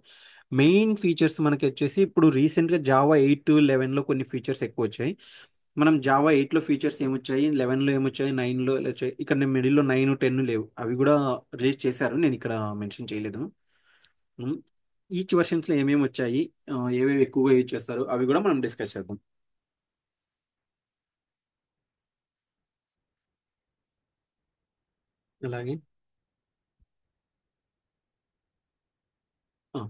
మెయిన్ ఫీచర్స్ మనకి వచ్చేసి ఇప్పుడు రీసెంట్గా జావా 8, 11లో కొన్ని ఫీచర్స్ ఎక్కువ వచ్చాయి. మనం జావా 8లో ఫీచర్స్ ఏమొచ్చాయి, 11లో ఏమొచ్చాయి, 9లో వచ్చాయి. ఇక్కడ నేను మిడిల్లో 9, 10 లేవు, అవి కూడా రిలీజ్ చేశారు, నేను ఇక్కడ మెన్షన్ చేయలేదు. ఈచ్ వర్షన్స్లో ఏమేమి వచ్చాయి, ఏవేవి ఎక్కువగా యూజ్ చేస్తారు, అవి కూడా మనం డిస్కస్ చేద్దాం. అలాగే ఆ,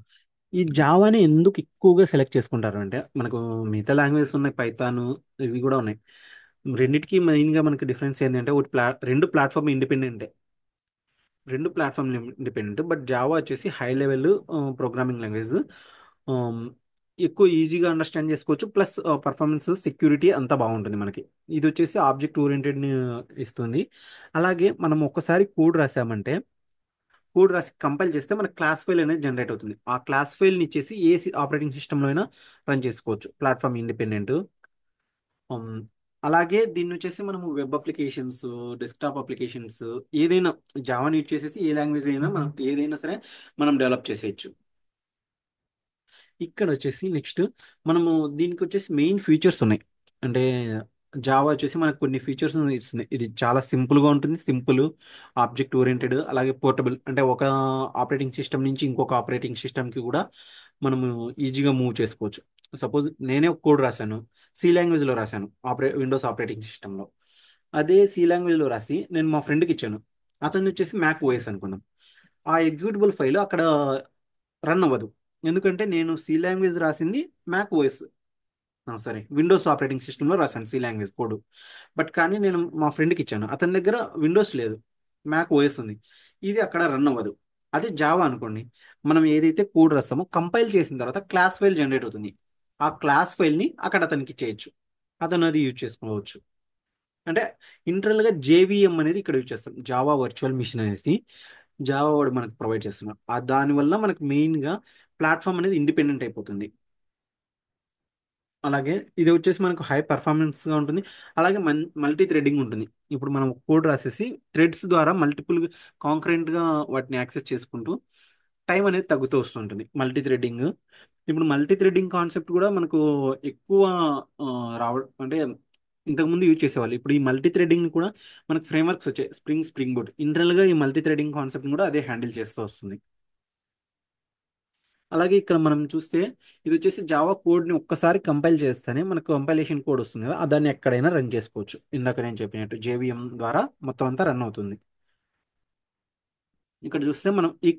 ఈ జావాని ఎందుకు ఎక్కువగా సెలెక్ట్ చేసుకుంటారు అంటే, మనకు మిగతా లాంగ్వేజెస్ ఉన్నాయి, పైథాన్, ఇవి కూడా ఉన్నాయి. రెండిటికి మెయిన్గా మనకి డిఫరెన్స్ ఏంటంటే ఒకటి రెండు ప్లాట్ఫామ్ ఇండిపెండెంట్, రెండు ప్లాట్ఫామ్ ఇండిపెండెంట్. బట్ జావా వచ్చేసి హై లెవెల్ ప్రోగ్రామింగ్ లాంగ్వేజ్. ఎక్కువ ఈజీగా అండర్స్టాండ్ చేసుకోవచ్చు, ప్లస్ పర్ఫార్మెన్స్ సెక్యూరిటీ అంతా బాగుంటుంది మనకి. ఇది వచ్చేసి ఆబ్జెక్ట్ ఓరియంటెడ్ని ఇస్తుంది. అలాగే మనం ఒక్కసారి కోడ్ రాసామంటే, కోడ్ రాసి కంపైల్ చేస్తే మనకి క్లాస్ ఫైల్ అనేది జనరేట్ అవుతుంది. ఆ క్లాస్ ఫైల్ని ఇచ్చేసి ఏ ఆపరేటింగ్ సిస్టంలో అయినా రన్ చేసుకోవచ్చు, ప్లాట్ఫామ్ ఇండిపెండెంట్. ఉమ్, అలాగే దీన్ని వచ్చేసి మనము వెబ్ అప్లికేషన్స్, డెస్క్టాప్ అప్లికేషన్స్, ఏదైనా జావాని యూజ్ చేసేసి ఏ లాంగ్వేజ్ అయినా మనం ఏదైనా సరే మనం డెవలప్ చేసేయచ్చు. ఇక్కడ వచ్చేసి నెక్స్ట్ మనము దీనికి వచ్చేసి మెయిన్ ఫీచర్స్ ఉన్నాయి. అంటే జావా వచ్చేసి మనకు కొన్ని ఫీచర్స్ ఇస్తుంది. ఇది చాలా సింపుల్గా ఉంటుంది, సింపుల్, ఆబ్జెక్ట్ ఓరియంటెడ్, అలాగే పోర్టబుల్. అంటే ఒక ఆపరేటింగ్ సిస్టమ్ నుంచి ఇంకొక ఆపరేటింగ్ సిస్టమ్కి కూడా మనము ఈజీగా మూవ్ చేసుకోవచ్చు. సపోజ్ నేనే ఒక కోడ్ రాశాను, సి లాంగ్వేజ్లో రాశాను, విండోస్ ఆపరేటింగ్ సిస్టంలో. అదే సి లాంగ్వేజ్లో రాసి నేను మా ఫ్రెండ్కి ఇచ్చాను, అతను వచ్చేసి మ్యాక్ ఓఎస్ అనుకుందాం. ఆ ఎగ్జిక్యూటబుల్ ఫైల్ అక్కడ రన్ అవ్వదు. ఎందుకంటే నేను సి లాంగ్వేజ్ రాసింది Mac OS, sorry Windows operating సిస్టంలో రాశాను సి లాంగ్వేజ్ కోడ్. బట్ కానీ నేను మా ఫ్రెండ్కి ఇచ్చాను, అతని దగ్గర విండోస్ లేదు, మ్యాక్ ఓఎస్ ఉంది. ఇది అక్కడ రన్ అవ్వదు. అదే జావా అనుకోండి, మనం ఏదైతే కోడ్ రాస్తామో కంపైల్ చేసిన తర్వాత క్లాస్ ఫైల్ జనరేట్ అవుతుంది. ఆ క్లాస్ ఫైల్ని అక్కడ అతనికి చేయొచ్చు, అతను అది యూజ్ చేసుకోవచ్చు. అంటే ఇంటర్నల్గా జేవిఎం అనేది ఇక్కడ యూజ్ చేస్తాం, జావా వర్చువల్ మిషన్ అనేసి జావా వాడు మనకు ప్రొవైడ్ చేస్తున్నాం. దానివల్ల మనకు మెయిన్గా ప్లాట్ఫామ్ అనేది ఇండిపెండెంట్ అయిపోతుంది. అలాగే ఇది వచ్చేసి మనకు హై పర్ఫార్మెన్స్గా ఉంటుంది. అలాగే మల్టీ థ్రెడింగ్ ఉంటుంది. ఇప్పుడు మనం కోడ్ రాసేసి థ్రెడ్స్ ద్వారా మల్టిపుల్ కాంకరెంట్గా వాటిని యాక్సెస్ చేసుకుంటూ టైం అనేది తగ్గుతూ వస్తుంటుంది మల్టీ థ్రెడింగ్. ఇప్పుడు మల్టీ థ్రెడింగ్ కాన్సెప్ట్ కూడా మనకు ఎక్కువ రావడం అంటే ఇంతకుముందు యూజ్ చేసేవాళ్ళు. ఇప్పుడు ఈ మల్టీ థ్రెడింగ్ కూడా మనకు ఫ్రేమ్వర్క్స్ వచ్చాయి, స్ప్రింగ్ బూట్. ఇంటర్నల్గా ఈ మల్టీ థ్రెడింగ్ కాన్సెప్ట్ కూడా అదే హ్యాండిల్ చేస్తూ వస్తుంది. అలాగే ఇక్కడ మనం చూస్తే ఇది వచ్చేసి జావా కోడ్ని ఒక్కసారి కంపైల్ చేస్తేనే మనకు కంపైలేషన్ కోడ్ వస్తుంది కదా, దాన్ని ఎక్కడైనా రన్ చేసుకోవచ్చు. ఇందాక నేను చెప్పినట్టు జేవిఎం ద్వారా మొత్తం అంతా రన్ అవుతుంది. ఇక్కడ చూస్తే మనం ఈ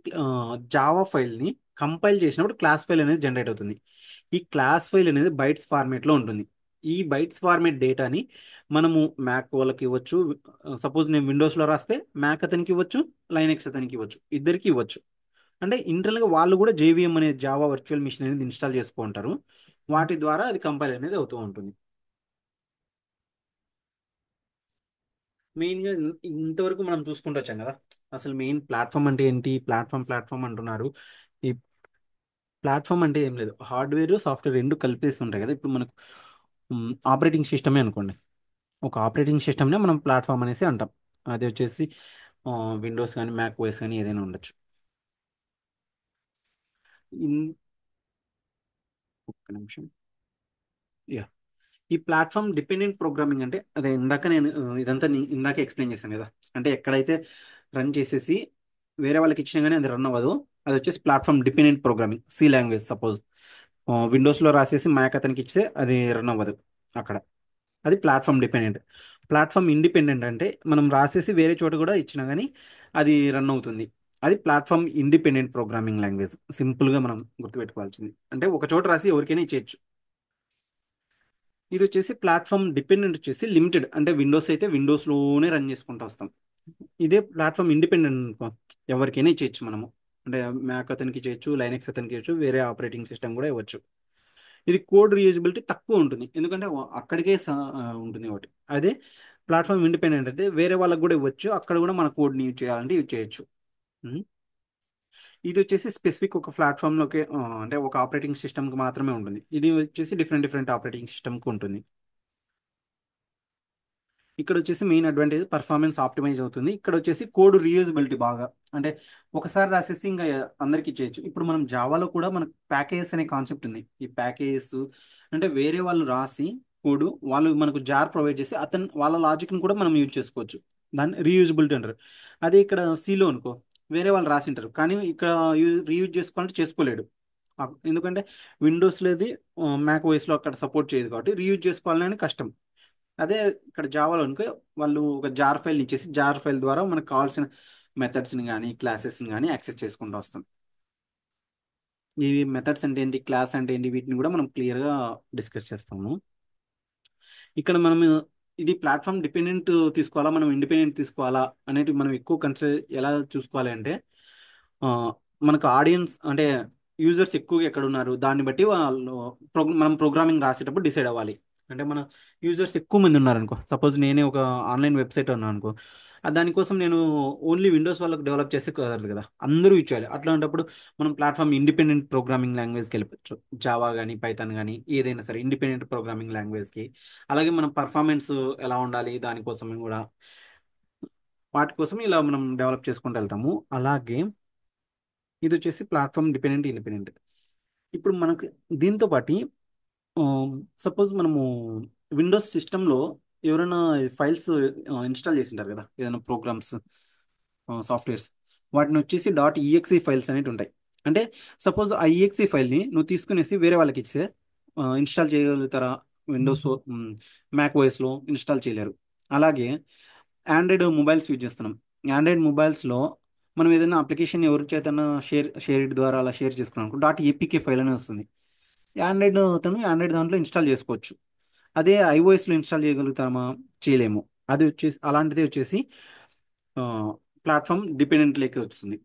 జావా ఫైల్ని కంపైల్ చేసినప్పుడు క్లాస్ ఫైల్ అనేది జనరేట్ అవుతుంది. ఈ క్లాస్ ఫైల్ అనేది బైట్స్ ఫార్మేట్లో ఉంటుంది. ఈ బైట్స్ ఫార్మేట్ డేటాని మనము మ్యాక్ వాళ్ళకి ఇవ్వచ్చు. సపోజ్ నేను విండోస్లో రాస్తే మ్యాక్ అతనికి ఇవ్వచ్చు, లైనెక్స్ అతనికి ఇవ్వచ్చు, ఇద్దరికి ఇవ్వచ్చు. అంటే ఇంటర్నల్గా వాళ్ళు కూడా జేవిఎం అనే జావా వర్చువల్ మిషన్ అనేది ఇన్స్టాల్ చేసుకుంటారు. వాటి ద్వారా అది కంపైల్ అనేది అవుతూ ఉంటుంది. మెయిన్గా ఇంతవరకు మనం చూసుకుంటూ వచ్చాం కదా. అసలు మెయిన్ ప్లాట్ఫామ్ అంటే ఏంటి, ప్లాట్ఫామ్ అంటున్నారు. ఈ ప్లాట్ఫామ్ అంటే ఏం లేదు, హార్డ్వేర్ సాఫ్ట్వేర్ రెండు కలిపేసి ఉంటాయి కదా. ఇప్పుడు మనకు ఆపరేటింగ్ సిస్టమే అనుకోండి, ఒక ఆపరేటింగ్ సిస్టమ్నే మనం ప్లాట్ఫామ్ అనేసి అంటాం. అది వచ్చేసి విండోస్ కానీ మ్యాక్ ఓఎస్ కానీ ఏదైనా ఉండొచ్చు. ఇన్ ఒక్క నిమిషం. యా, ఈ ప్లాట్ఫామ్ డిపెండెంట్ ప్రోగ్రామింగ్ అంటే అదే ఇందాక నేను ఇదంతా ఇందాక ఎక్స్ప్లెయిన్ చేశాను కదా. అంటే ఎక్కడైతే రన్ చేసేసి వేరే వాళ్ళకి ఇచ్చినా కానీ అది రన్ అవ్వదు, అది వచ్చేసి platform dependent programming. C language suppose విండోస్లో రాసేసి మ్యాక్ అతనికి ఇస్తే అది రన్ అవ్వదు అక్కడ. అది ప్లాట్ఫామ్ డిపెండెంట్. ప్లాట్ఫామ్ ఇండిపెండెంట్ అంటే మనం రాసేసి వేరే చోట కూడా ఇచ్చినా కానీ అది రన్ అవుతుంది. అది ప్లాట్ఫామ్ ఇండిపెండెంట్ ప్రోగ్రామింగ్ లాంగ్వేజ్. సింపుల్గా మనం గుర్తుపెట్టుకోవాల్సింది అంటే ఒక చోట రాసి ఎవరికైనా ఇచ్చేయచ్చు. ఇది వచ్చేసి ప్లాట్ఫామ్ డిపెండెంట్ వచ్చేసి లిమిటెడ్, అంటే విండోస్ అయితే విండోస్లోనే రన్ చేసుకుంటూ వస్తాం. ఇదే ప్లాట్ఫామ్ ఇండిపెండెంట్ అనుకో, ఎవరికైనా ఇచ్చేయచ్చు మనము. అంటే మ్యాక్ అతనికి చేయొచ్చు, లైనెక్స్ అతనికి చేయొచ్చు, వేరే ఆపరేటింగ్ సిస్టమ్ కూడా ఇవ్వచ్చు. ఇది కోడ్ రీయూజబిలిటీ తక్కువ ఉంటుంది, ఎందుకంటే అక్కడికే ఉంటుంది ఒకటి. అదే ప్లాట్ఫామ్ ఇండిపెండెంట్ అంటే వేరే వాళ్ళకి కూడా ఇవ్వచ్చు, అక్కడ కూడా మన కోడ్ని యూజ్ చేయాలంటే యూజ్ చేయొచ్చు. ఉమ్. ఇది వచ్చేసి స్పెసిఫిక్ ఒక ప్లాట్ఫామ్లోకి అంటే ఒక ఆపరేటింగ్ సిస్టమ్కి మాత్రమే ఉంటుంది. ఇది వచ్చేసి డిఫరెంట్ డిఫరెంట్ ఆపరేటింగ్ సిస్టమ్కి ఉంటుంది. ఇక్కడ వచ్చేసి మెయిన్ అడ్వాంటేజ్ పర్ఫార్మెన్స్ ఆప్టిమైజ్ అవుతుంది. ఇక్కడ వచ్చేసి కోడ్ రీయూజబిలిటీ బాగా, అంటే ఒకసారి రాసేసి ఇంకా అందరికీ చేయొచ్చు. ఇప్పుడు మనం జావాలో కూడా మనకు ప్యాకేజెస్ అనే కాన్సెప్ట్ ఉంది. ఈ ప్యాకేజెస్ అంటే వేరే వాళ్ళు రాసి కోడ్ వాళ్ళు మనకు జార్ ప్రొవైడ్ చేసి అతను వాళ్ళ లాజిక్ని కూడా మనం యూజ్ చేసుకోవచ్చు. దాన్ని రీయూజబిలిటీ అంటారు. అదే ఇక్కడ సీలో అనుకో, వేరే వాళ్ళు రాసింటారు కానీ ఇక్కడ రీయూజ్ చేసుకోవాలంటే చేసుకోలేడు. ఎందుకంటే విండోస్లోది మ్యాక్ ఓఎస్లో అక్కడ సపోర్ట్ చేయదు కాబట్టి రీయూజ్ చేసుకోవాలని కష్టం. అదే ఇక్కడ జావాలో అనుకో, వాళ్ళు ఒక జార్ ఫైల్ ఇచ్చేసి జార్ ఫైల్ ద్వారా మనకు కావాల్సిన మెథడ్స్ని కానీ క్లాసెస్ని కానీ యాక్సెస్ చేసుకుంటూ వస్తాం. ఈ మెథడ్స్ అంటే ఏంటి, క్లాస్ అంటే ఏంటి, వీటిని కూడా మనం క్లియర్గా డిస్కస్ చేస్తాము. ఇక్కడ మనం ఇది ప్లాట్ఫామ్ డిపెండెంట్ తీసుకోవాలా మనం ఇండిపెండెంట్ తీసుకోవాలా అనేది మనం ఎక్కువ కన్సిడర్ ఎలా చూసుకోవాలి అంటే ఆ, మనకు ఆడియన్స్ అంటే యూజర్స్ ఎక్కువగా ఎక్కడ ఉన్నారు దాన్ని బట్టి వాళ్ళు మనం ప్రోగ్రామింగ్ రాసేటప్పుడు డిసైడ్ అవ్వాలి. అంటే మన యూజర్స్ ఎక్కువ మంది ఉన్నారనుకో, సపోజ్ నేనే ఒక ఆన్లైన్ వెబ్సైట్ ఉన్నాను అనుకో, దానికోసం నేను ఓన్లీ విండోస్ వాళ్ళకి డెవలప్ చేస్తే కుదరదు కదా, అందరూ ఇచ్చేయాలి. అట్లాంటప్పుడు మనం ప్లాట్ఫామ్ ఇండిపెండెంట్ ప్రోగ్రామింగ్ లాంగ్వేజ్కి వెళ్ళిపోవచ్చు. జావా కానీ పైథాన్ కానీ ఏదైనా సరే ఇండిపెండెంట్ ప్రోగ్రామింగ్ లాంగ్వేజ్కి. అలాగే మనం పర్ఫార్మెన్స్ ఎలా ఉండాలి దానికోసం కూడా వాటి కోసం ఇలా మనం డెవలప్ చేసుకుంటూ వెళ్తాము. అలాగే ఇది వచ్చేసి ప్లాట్ఫామ్ డిపెండెంట్ ఇండిపెండెంట్. ఇప్పుడు మనకు దీంతో పాటు సపోజ్ మనము విండోస్ సిస్టంలో ఎవరైనా ఫైల్స్ ఇన్స్టాల్ చేసింటారు కదా, ఏదైనా ప్రోగ్రామ్స్ సాఫ్ట్వేర్స్, వాటిని వచ్చేసి డాట్ ఈఎక్సీ ఫైల్స్ అనేవి ఉంటాయి. అంటే సపోజ్ ఆ ఈఎక్సీ ఫైల్ని నువ్వు తీసుకునేసి వేరే వాళ్ళకి ఇస్తే ఇన్స్టాల్ చేయగలుగుతారా? విండోస్ మ్యాక్ ఓఎస్లో ఇన్స్టాల్ చేయలేరు. అలాగే ఆండ్రాయిడ్ మొబైల్స్ యూజ్ చేస్తున్నాం. ఆండ్రాయిడ్ మొబైల్స్లో మనం ఏదైనా అప్లికేషన్ ఎవరి చేతనా షేర్ ఇట్ ద్వారా అలా షేర్ చేసుకున్నాం అనుకో, డాట్ ఏపీకే ఫైల్ అనేది వస్తుంది. ఆండ్రాయిడ్ దాంట్లో ఇన్స్టాల్ చేసుకోవచ్చు. అదే ఐఓఎస్లో ఇన్స్టాల్ చేయగలుగుతామా? చేయలేము. అది వచ్చేసి అలాంటిది వచ్చేసి ప్లాట్ఫామ్ డిపెండెంట్ లేకే వస్తుంది.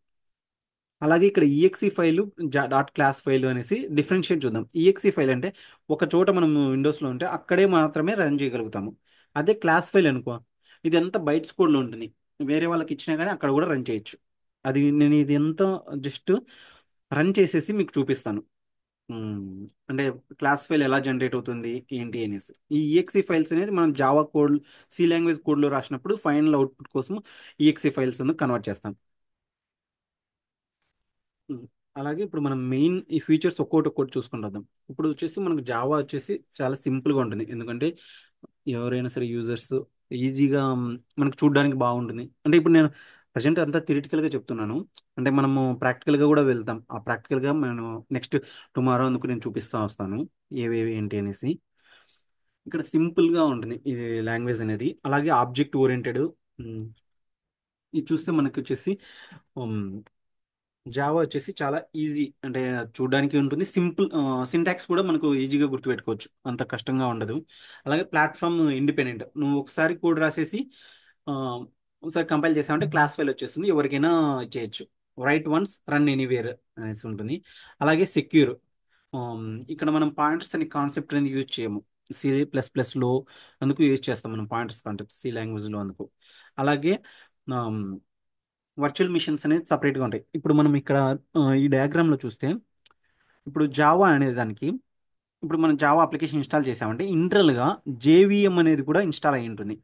అలాగే ఇక్కడ exe file dot class file అనేసి డిఫరెన్షియేట్ చూద్దాం. ఈఎక్సీ ఫైల్ అంటే ఒక చోట మనం విండోస్లో ఉంటే అక్కడే మాత్రమే రన్ చేయగలుగుతాము. అదే క్లాస్ ఫైల్ అనుకో, ఇది అంతా బైట్స్ కోడ్లో ఉంటుంది. వేరే వాళ్ళకి ఇచ్చినా కానీ అక్కడ కూడా రన్ చేయొచ్చు. అది నేను ఇది ఎంత జస్ట్ రన్ చేసేసి మీకు చూపిస్తాను. అంటే క్లాస్ ఫైల్ ఎలా జనరేట్ అవుతుంది ఏంటి అనేసి. ఈ ఈఎక్సీ ఫైల్స్ అనేది మనం జావా కోడ్, సి లాంగ్వేజ్ కోడ్లో రాసినప్పుడు ఫైనల్ అవుట్పుట్ కోసం ఈఎక్సీ ఫైల్స్ కన్వర్ట్ చేస్తాం. ఉమ్. అలాగే ఇప్పుడు మనం మెయిన్ ఈ ఫీచర్స్ ఒక్కోటి ఒక్కోటి చూసుకుంటూ వద్దాం. ఇప్పుడు వచ్చేసి మనకు జావా వచ్చేసి చాలా సింపుల్గా ఉంటుంది. ఎందుకంటే ఎవరైనా సరే యూజర్స్ ఈజీగా మనకు చూడడానికి బాగుంటుంది. అంటే ఇప్పుడు నేను ప్రజెంట్ అంతా థియరిటికల్గా చెప్తున్నాను. అంటే మనము ప్రాక్టికల్గా కూడా వెళ్తాం. ఆ ప్రాక్టికల్గా నేను నెక్స్ట్ టుమారో అందుకు నేను చూపిస్తా వస్తాను ఏవేవి ఏంటి అనేసి. ఇక్కడ సింపుల్గా ఉంటుంది ఇది లాంగ్వేజ్ అనేది. అలాగే ఆబ్జెక్ట్ ఓరియంటెడ్. ఇది చూస్తే మనకి వచ్చేసి జావా వచ్చేసి చాలా ఈజీ, అంటే చూడడానికి ఉంటుంది సింపుల్. సింటాక్స్ కూడా మనకు ఈజీగా గుర్తుపెట్టుకోవచ్చు, అంత కష్టంగా ఉండదు. అలాగే ప్లాట్ఫామ్ ఇండిపెండెంట్. నువ్వు ఒకసారి కోడ్ రాసేసి ఆ, ఒకసారి కంపైల్ చేసామంటే క్లాస్ ఫైల్ వచ్చేస్తుంది, ఎవరికైనా చేయొచ్చు. రైట్ వన్స్ రన్ ఎనీవేర్ అనేసి ఉంటుంది. అలాగే సెక్యూర్. ఇక్కడ మనం పాయింటర్స్ అనే కాన్సెప్ట్ అనేది యూజ్ చేయము. C++లో అందుకు యూజ్ చేస్తాం మనం పాయింటర్స్ కాన్సెప్ట్, సి లాంగ్వేజ్లో అందుకు. అలాగే వర్చువల్ మిషన్స్ అనేది సపరేట్గా ఉంటాయి. ఇప్పుడు మనం ఇక్కడ ఈ డయాగ్రామ్లో చూస్తే, ఇప్పుడు జావా అనే దానికి, ఇప్పుడు మనం జావా అప్లికేషన్ ఇన్స్టాల్ చేసామంటే ఇంటర్నల్గా జేవిఎం అనేది కూడా ఇన్స్టాల్ అయి ఉంటుంది.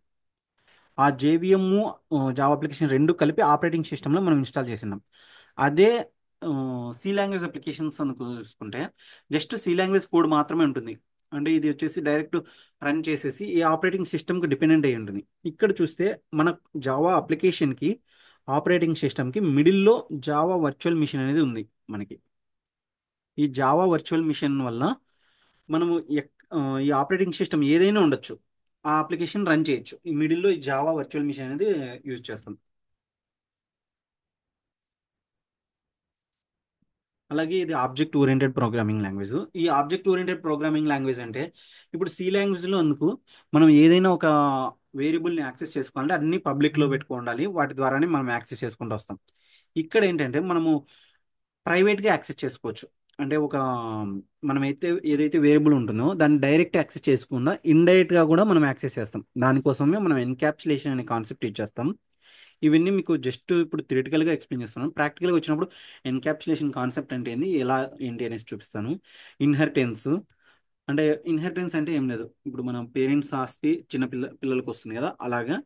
ఆ జేవిఎం జావా అప్లికేషన్ రెండు కలిపి ఆపరేటింగ్ సిస్టంలో మనం ఇన్స్టాల్ చేసినాం. అదే సి లాంగ్వేజ్ అప్లికేషన్స్ అనుకు చూసుకుంటే జస్ట్ సి లాంగ్వేజ్ కోడ్ మాత్రమే ఉంటుంది. అంటే ఇది వచ్చేసి డైరెక్ట్ రన్ చేసేసి ఈ ఆపరేటింగ్ సిస్టమ్కి డిపెండెంట్ అయి ఉంటుంది. ఇక్కడ చూస్తే మన జావా అప్లికేషన్కి, ఆపరేటింగ్ సిస్టమ్కి మిడిల్లో జావా వర్చువల్ మిషన్ అనేది ఉంది మనకి. ఈ జావా వర్చువల్ మిషన్ వల్ల మనము ఈ ఆపరేటింగ్ సిస్టమ్ ఏదైనా ఉండొచ్చు, ఆ అప్లికేషన్ రన్ చేయొచ్చు. ఈ మిడిల్లో ఈ జావా వర్చువల్ మిషన్ అనేది యూజ్ చేస్తాం. అలాగే ఇది ఆబ్జెక్ట్ ఓరియంటెడ్ ప్రోగ్రామింగ్ లాంగ్వేజ్. ఈ ఆబ్జెక్ట్ ఓరియంటెడ్ ప్రోగ్రామింగ్ లాంగ్వేజ్ అంటే ఇప్పుడు సి లాంగ్వేజ్లో అందుకు మనం ఏదైనా ఒక వేరియబుల్ని యాక్సెస్ చేసుకోవాలంటే అన్ని పబ్లిక్లో పెట్టుకోవాలి, వాటి ద్వారానే మనం యాక్సెస్ చేసుకుంటూ వస్తాం. ఇక్కడ ఏంటంటే మనము ప్రైవేట్గా యాక్సెస్ చేసుకోవచ్చు. అంటే ఒక మనమైతే ఏదైతే వేరియబుల్ ఉంటుందో దాన్ని డైరెక్ట్ యాక్సెస్ చేసుకుండా ఇండైరెక్ట్గా కూడా మనం యాక్సెస్ చేస్తాం. దానికోసమే మనం ఎన్క్యాప్సులేషన్ అనే కాన్సెప్ట్ ఇచ్చేస్తాం. ఇవన్నీ మీకు జస్ట్ ఇప్పుడు థియరిటికల్గా ఎక్స్ప్లెయిన్ చేస్తున్నాను. ప్రాక్టికల్గా వచ్చినప్పుడు ఎన్క్యాప్సులేషన్ కాన్సెప్ట్ అంటే ఏంది, ఎలా ఏంటి అనేసి చూపిస్తాను. ఇన్హెరిటెన్స్. అంటే ఇన్హెరిటెన్స్ అంటే ఏం లేదు, ఇప్పుడు మన పేరెంట్స్ ఆస్తి చిన్న పిల్లలకు వస్తుంది కదా, అలాగా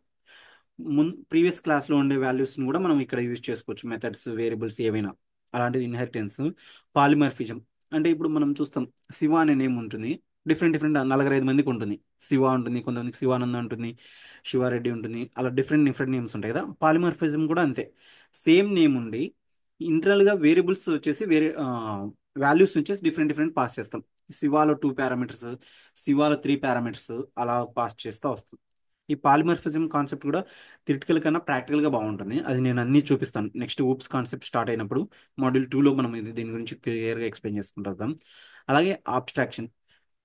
ప్రీవియస్ క్లాస్లో ఉండే వాల్యూస్ని కూడా మనం ఇక్కడ యూజ్ చేసుకోవచ్చు, మెథడ్స్, వేరియబుల్స్ ఏవైనా. అలాంటిది ఇన్హెరిటెన్స్. పాలిమర్ఫిజం. అంటే ఇప్పుడు మనం చూస్తాం, శివ అనే నేమ్ ఉంటుంది, డిఫరెంట్ డిఫరెంట్ 4-5 మందికి ఉంటుంది. శివ ఉంటుంది, కొంతమందికి శివానంద ఉంటుంది, శివారెడ్డి ఉంటుంది, అలా డిఫరెంట్ డిఫరెంట్ నేమ్స్ ఉంటాయి కదా. పాలిమర్ఫిజం కూడా అంతే. సేమ్ నేమ్ ఉండి ఇంటర్నల్గా వేరియబుల్స్ వచ్చేసి వేరే వాల్యూస్ వచ్చేసి డిఫరెంట్ డిఫరెంట్ పాస్ చేస్తాం. శివాలో 2 పారామీటర్స్, శివాలో 3 పారామీటర్స్, అలా పాస్ చేస్తూ వస్తుంది. ఈ పాలిమర్ఫిజం కాన్సెప్ట్ కూడా థియరిటికల్ కన్నా ప్రాక్టికల్గా బాగుంటుంది. అది నేను అన్ని చూపిస్తాను నెక్స్ట్ ఊప్స్ కాన్సెప్ట్ స్టార్ట్ అయినప్పుడు. మాడ్యూల్ 2లో మనం దీని గురించి క్లియర్గా ఎక్స్ప్లెయిన్ చేసుకుంటాం. అలాగే ఆబ్స్ట్రాక్షన్.